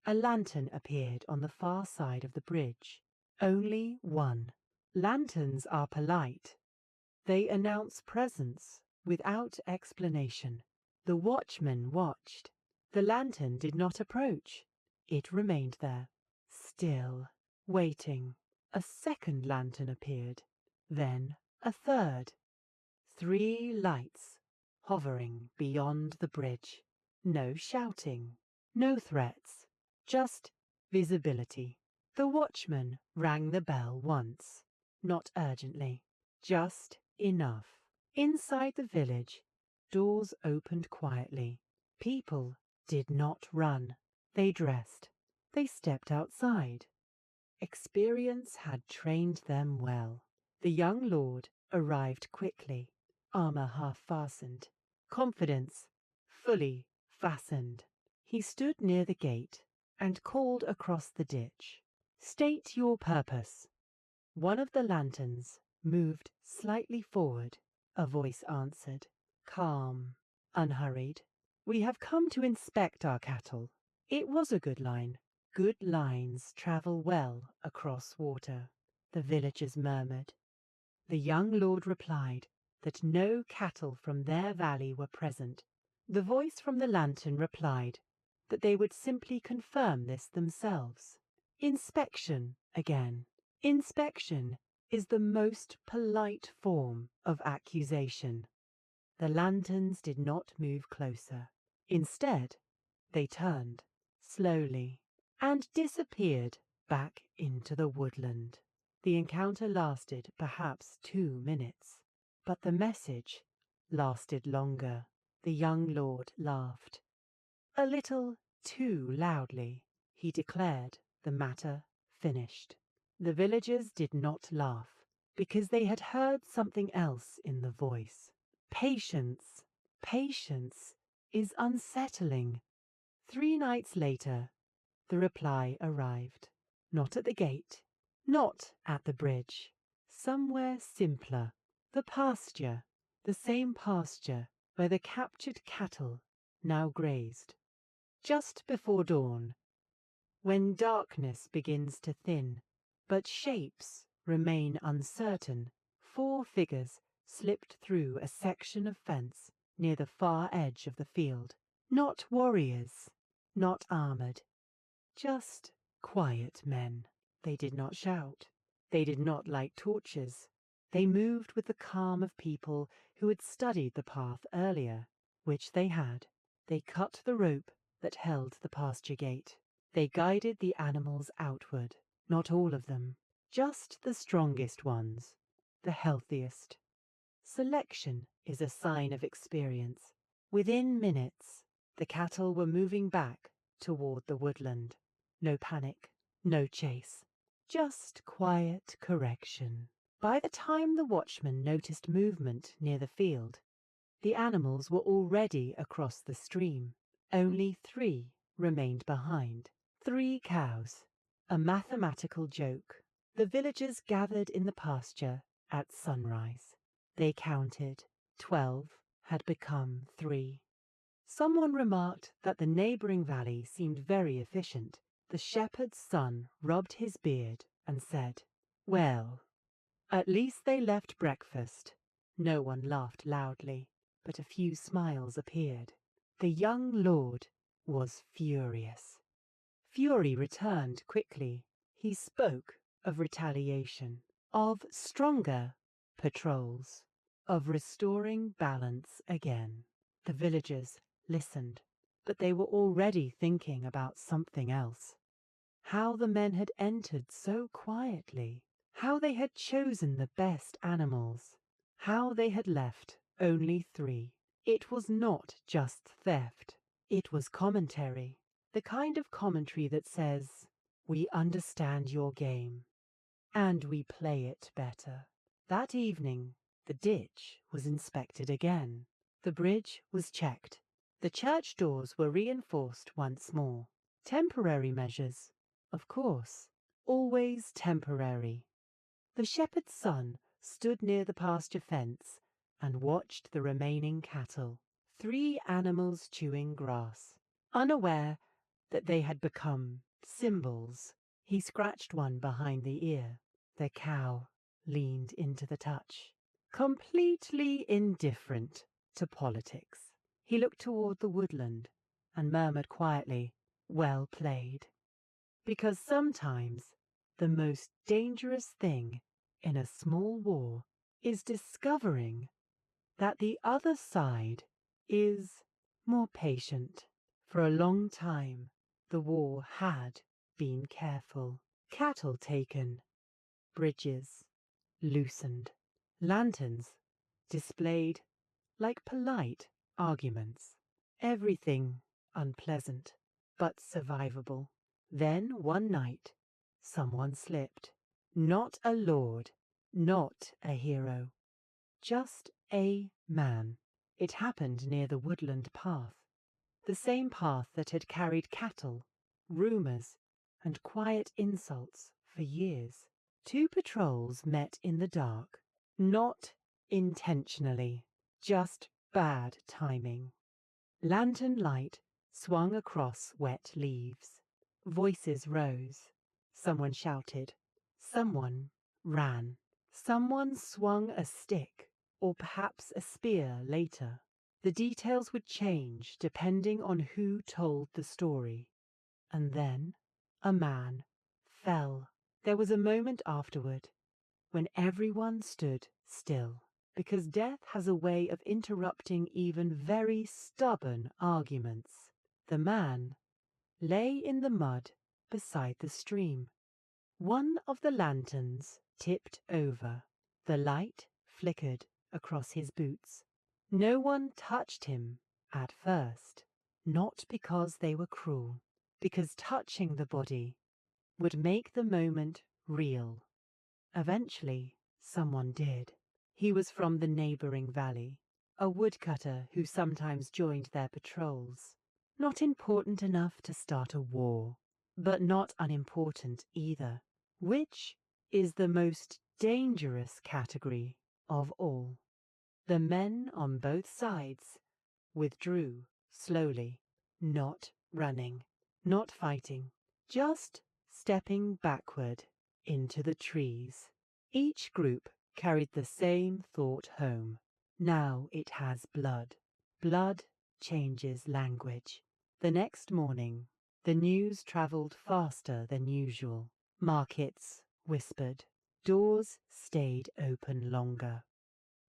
S1: a lantern appeared on the far side of the bridge. Only one. Lanterns are polite. They announce presence without explanation. The watchman watched. The lantern did not approach. It remained there, still, waiting. A second lantern appeared, then a third. 3 lights hovering beyond the bridge. No shouting, no threats, just visibility. The watchman rang the bell once, not urgently, just enough. Inside the village, doors opened quietly. People did not run. They dressed. They stepped outside. Experience had trained them well. The young lord arrived quickly, armor half fastened, confidence fully fastened. He stood near the gate and called across the ditch. "State your purpose." One of the lanterns moved slightly forward. A voice answered, calm, unhurried. "We have come to inspect our cattle." It was a good line. Good lines travel well across water, the villagers murmured. The young lord replied that no cattle from their valley were present. The voice from the lantern replied that they would simply confirm this themselves. Inspection again. Inspection is the most polite form of accusation. The lanterns did not move closer. Instead, they turned slowly and disappeared back into the woodland. The encounter lasted perhaps 2 minutes, but the message lasted longer. The young lord laughed. A little too loudly. He declared the matter finished. The villagers did not laugh, because they had heard something else in the voice. Patience, patience is unsettling. 3 nights later, the reply arrived. Not at the gate, not at the bridge. Somewhere simpler. The pasture, the same pasture where the captured cattle now grazed. Just before dawn, when darkness begins to thin, but shapes remain uncertain, 4 figures slipped through a section of fence near the far edge of the field. Not warriors, not armored, just quiet men. They did not shout. They did not light torches. They moved with the calm of people who had studied the path earlier, which they had. They cut the rope that held the pasture gate. They guided the animals outward, not all of them, just the strongest ones, the healthiest. Selection is a sign of experience. Within minutes, the cattle were moving back toward the woodland. No panic, no chase, just quiet correction. By the time the watchman noticed movement near the field, the animals were already across the stream. Only 3 remained behind. 3 cows. A mathematical joke. The villagers gathered in the pasture at sunrise. They counted. 12 had become 3. Someone remarked that the neighboring valley seemed very efficient. The shepherd's son rubbed his beard and said, "Well, at least they left breakfast." No one laughed loudly, but a few smiles appeared. The young lord was furious. Fury returned quickly. He spoke of retaliation, of stronger patrols, of restoring balance again. The villagers listened, but they were already thinking about something else. How the men had entered so quietly, how they had chosen the best animals, how they had left only 3. It was not just theft, it was commentary, the kind of commentary that says, "We understand your game, and we play it better." That evening, the ditch was inspected again. The bridge was checked. The church doors were reinforced once more. Temporary measures, of course, always temporary. The shepherd's son stood near the pasture fence and watched the remaining cattle, 3 animals chewing grass, unaware that they had become symbols. He scratched one behind the ear. The cow leaned into the touch, completely indifferent to politics. He looked toward the woodland and murmured quietly, "Well played." Because sometimes the most dangerous thing in a small war is discovering that the other side is more patient. For a long time, the war had been careful. Cattle taken, bridges loosened, lanterns displayed like polite arguments. Everything unpleasant, but survivable. Then one night, someone slipped. Not a lord, not a hero, just a man. It happened near the woodland path, the same path that had carried cattle, rumours, and quiet insults for years. Two patrols met in the dark, not intentionally, just bad timing. Lantern light swung across wet leaves. Voices rose. Someone shouted. Someone ran. Someone swung a stick, or perhaps a spear later. The details would change depending on who told the story. And then a man fell. There was a moment afterward when everyone stood still, because death has a way of interrupting even very stubborn arguments. The man lay in the mud beside the stream. One of the lanterns tipped over. The light flickered across his boots. No one touched him at first, not because they were cruel, because touching the body would make the moment real. Eventually, someone did. He was from the neighbouring valley, a woodcutter who sometimes joined their patrols. Not important enough to start a war, but not unimportant either, which is the most dangerous category of all. The men on both sides withdrew slowly, not running, not fighting, just stepping backward into the trees. Each group carried the same thought home. Now it has blood. Blood changes language. The next morning, the news travelled faster than usual. Markets whispered. Doors stayed open longer.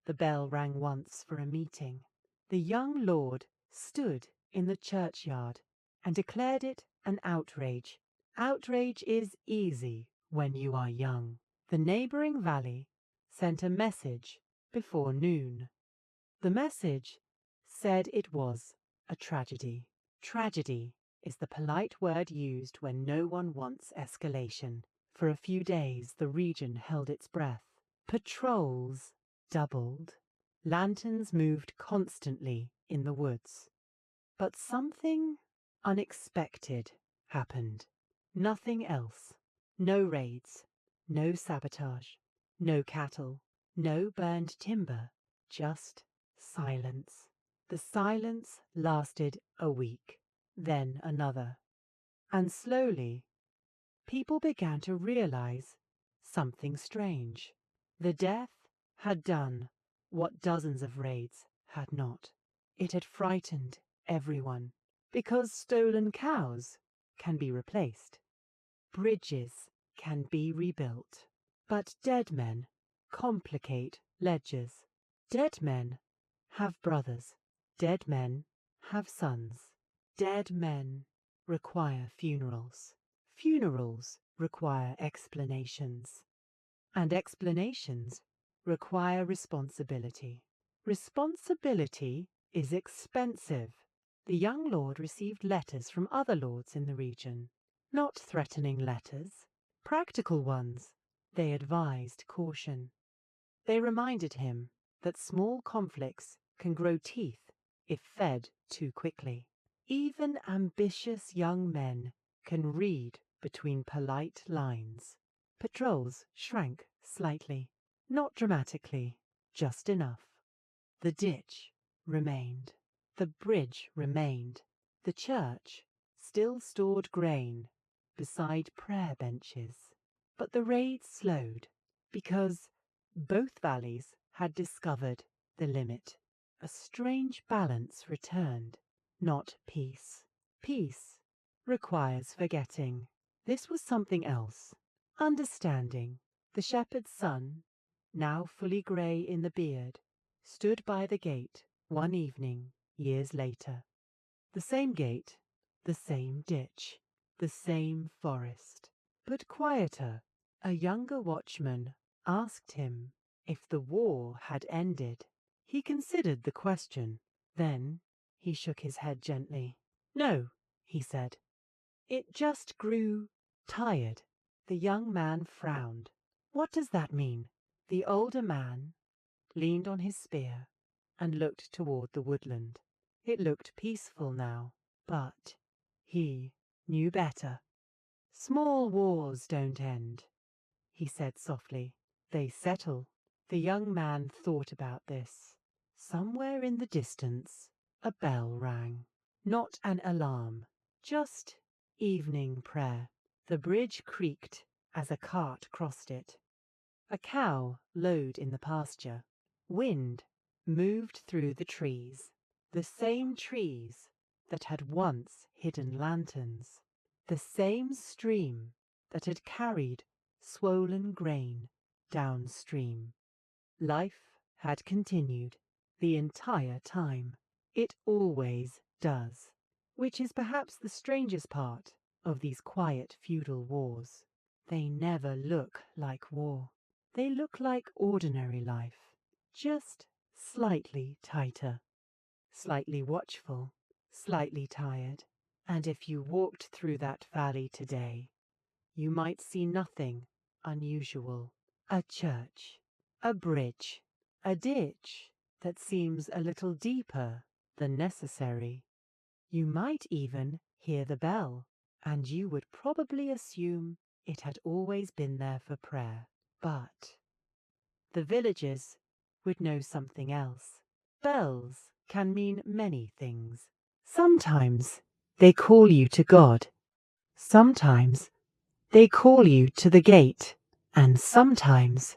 S1: The bell rang once for a meeting. The young lord stood in the churchyard and declared it an outrage. Outrage is easy when you are young. The neighbouring valley sent a message before noon. The message said it was a tragedy. Tragedy is the polite word used when no one wants escalation. For a few days the region held its breath. Patrols doubled. Lanterns moved constantly in the woods. But something unexpected happened. Nothing else. No raids, no sabotage, no cattle, no burned timber, just silence. The silence lasted a week, then another. And slowly, people began to realize something strange. The death had done what dozens of raids had not. It had frightened everyone, because stolen cows can be replaced. Bridges can be rebuilt. But dead men complicate ledgers. Dead men have brothers. Dead men have sons. Dead men require funerals. Funerals require explanations. And explanations require responsibility. Responsibility is expensive. The young lord received letters from other lords in the region. Not threatening letters, practical ones. They advised caution. They reminded him that small conflicts can grow teeth if fed too quickly. Even ambitious young men can read between polite lines. Patrols shrank slightly, not dramatically, just enough. The ditch remained. The bridge remained. The church still stored grain beside prayer benches. But the raids slowed because both valleys had discovered the limit. A strange balance returned, not peace. Peace requires forgetting. This was something else. Understanding. The shepherd's son, now fully grey in the beard, stood by the gate one evening years later. The same gate, the same ditch, the same forest, but quieter. A younger watchman asked him if the war had ended. He considered the question. Then he shook his head gently. No, he said. It just grew tired. The young man frowned. What does that mean? The older man leaned on his spear and looked toward the woodland. It looked peaceful now, but he knew better. Small wars don't end, he said softly. They settle. The young man thought about this. Somewhere in the distance, a bell rang. Not an alarm, just evening prayer. The bridge creaked as a cart crossed it. A cow lowed in the pasture. Wind moved through the trees, the same trees that had once hidden lanterns, the same stream that had carried swollen grain downstream. Life had continued the entire time. It always does, which is perhaps the strangest part of these quiet feudal wars. They never look like war. They look like ordinary life, just slightly tighter, slightly watchful, slightly tired. And if you walked through that valley today, you might see nothing unusual. A church, a bridge, a ditch that seems a little deeper than necessary. You might even hear the bell, and you would probably assume it had always been there for prayer. But the villagers would know something else. Bells can mean many things. Sometimes they call you to God. Sometimes they call you to the gate. And sometimes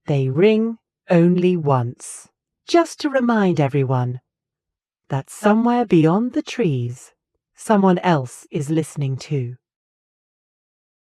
S1: they ring only once, just to remind everyone that somewhere beyond the trees, someone else is listening too.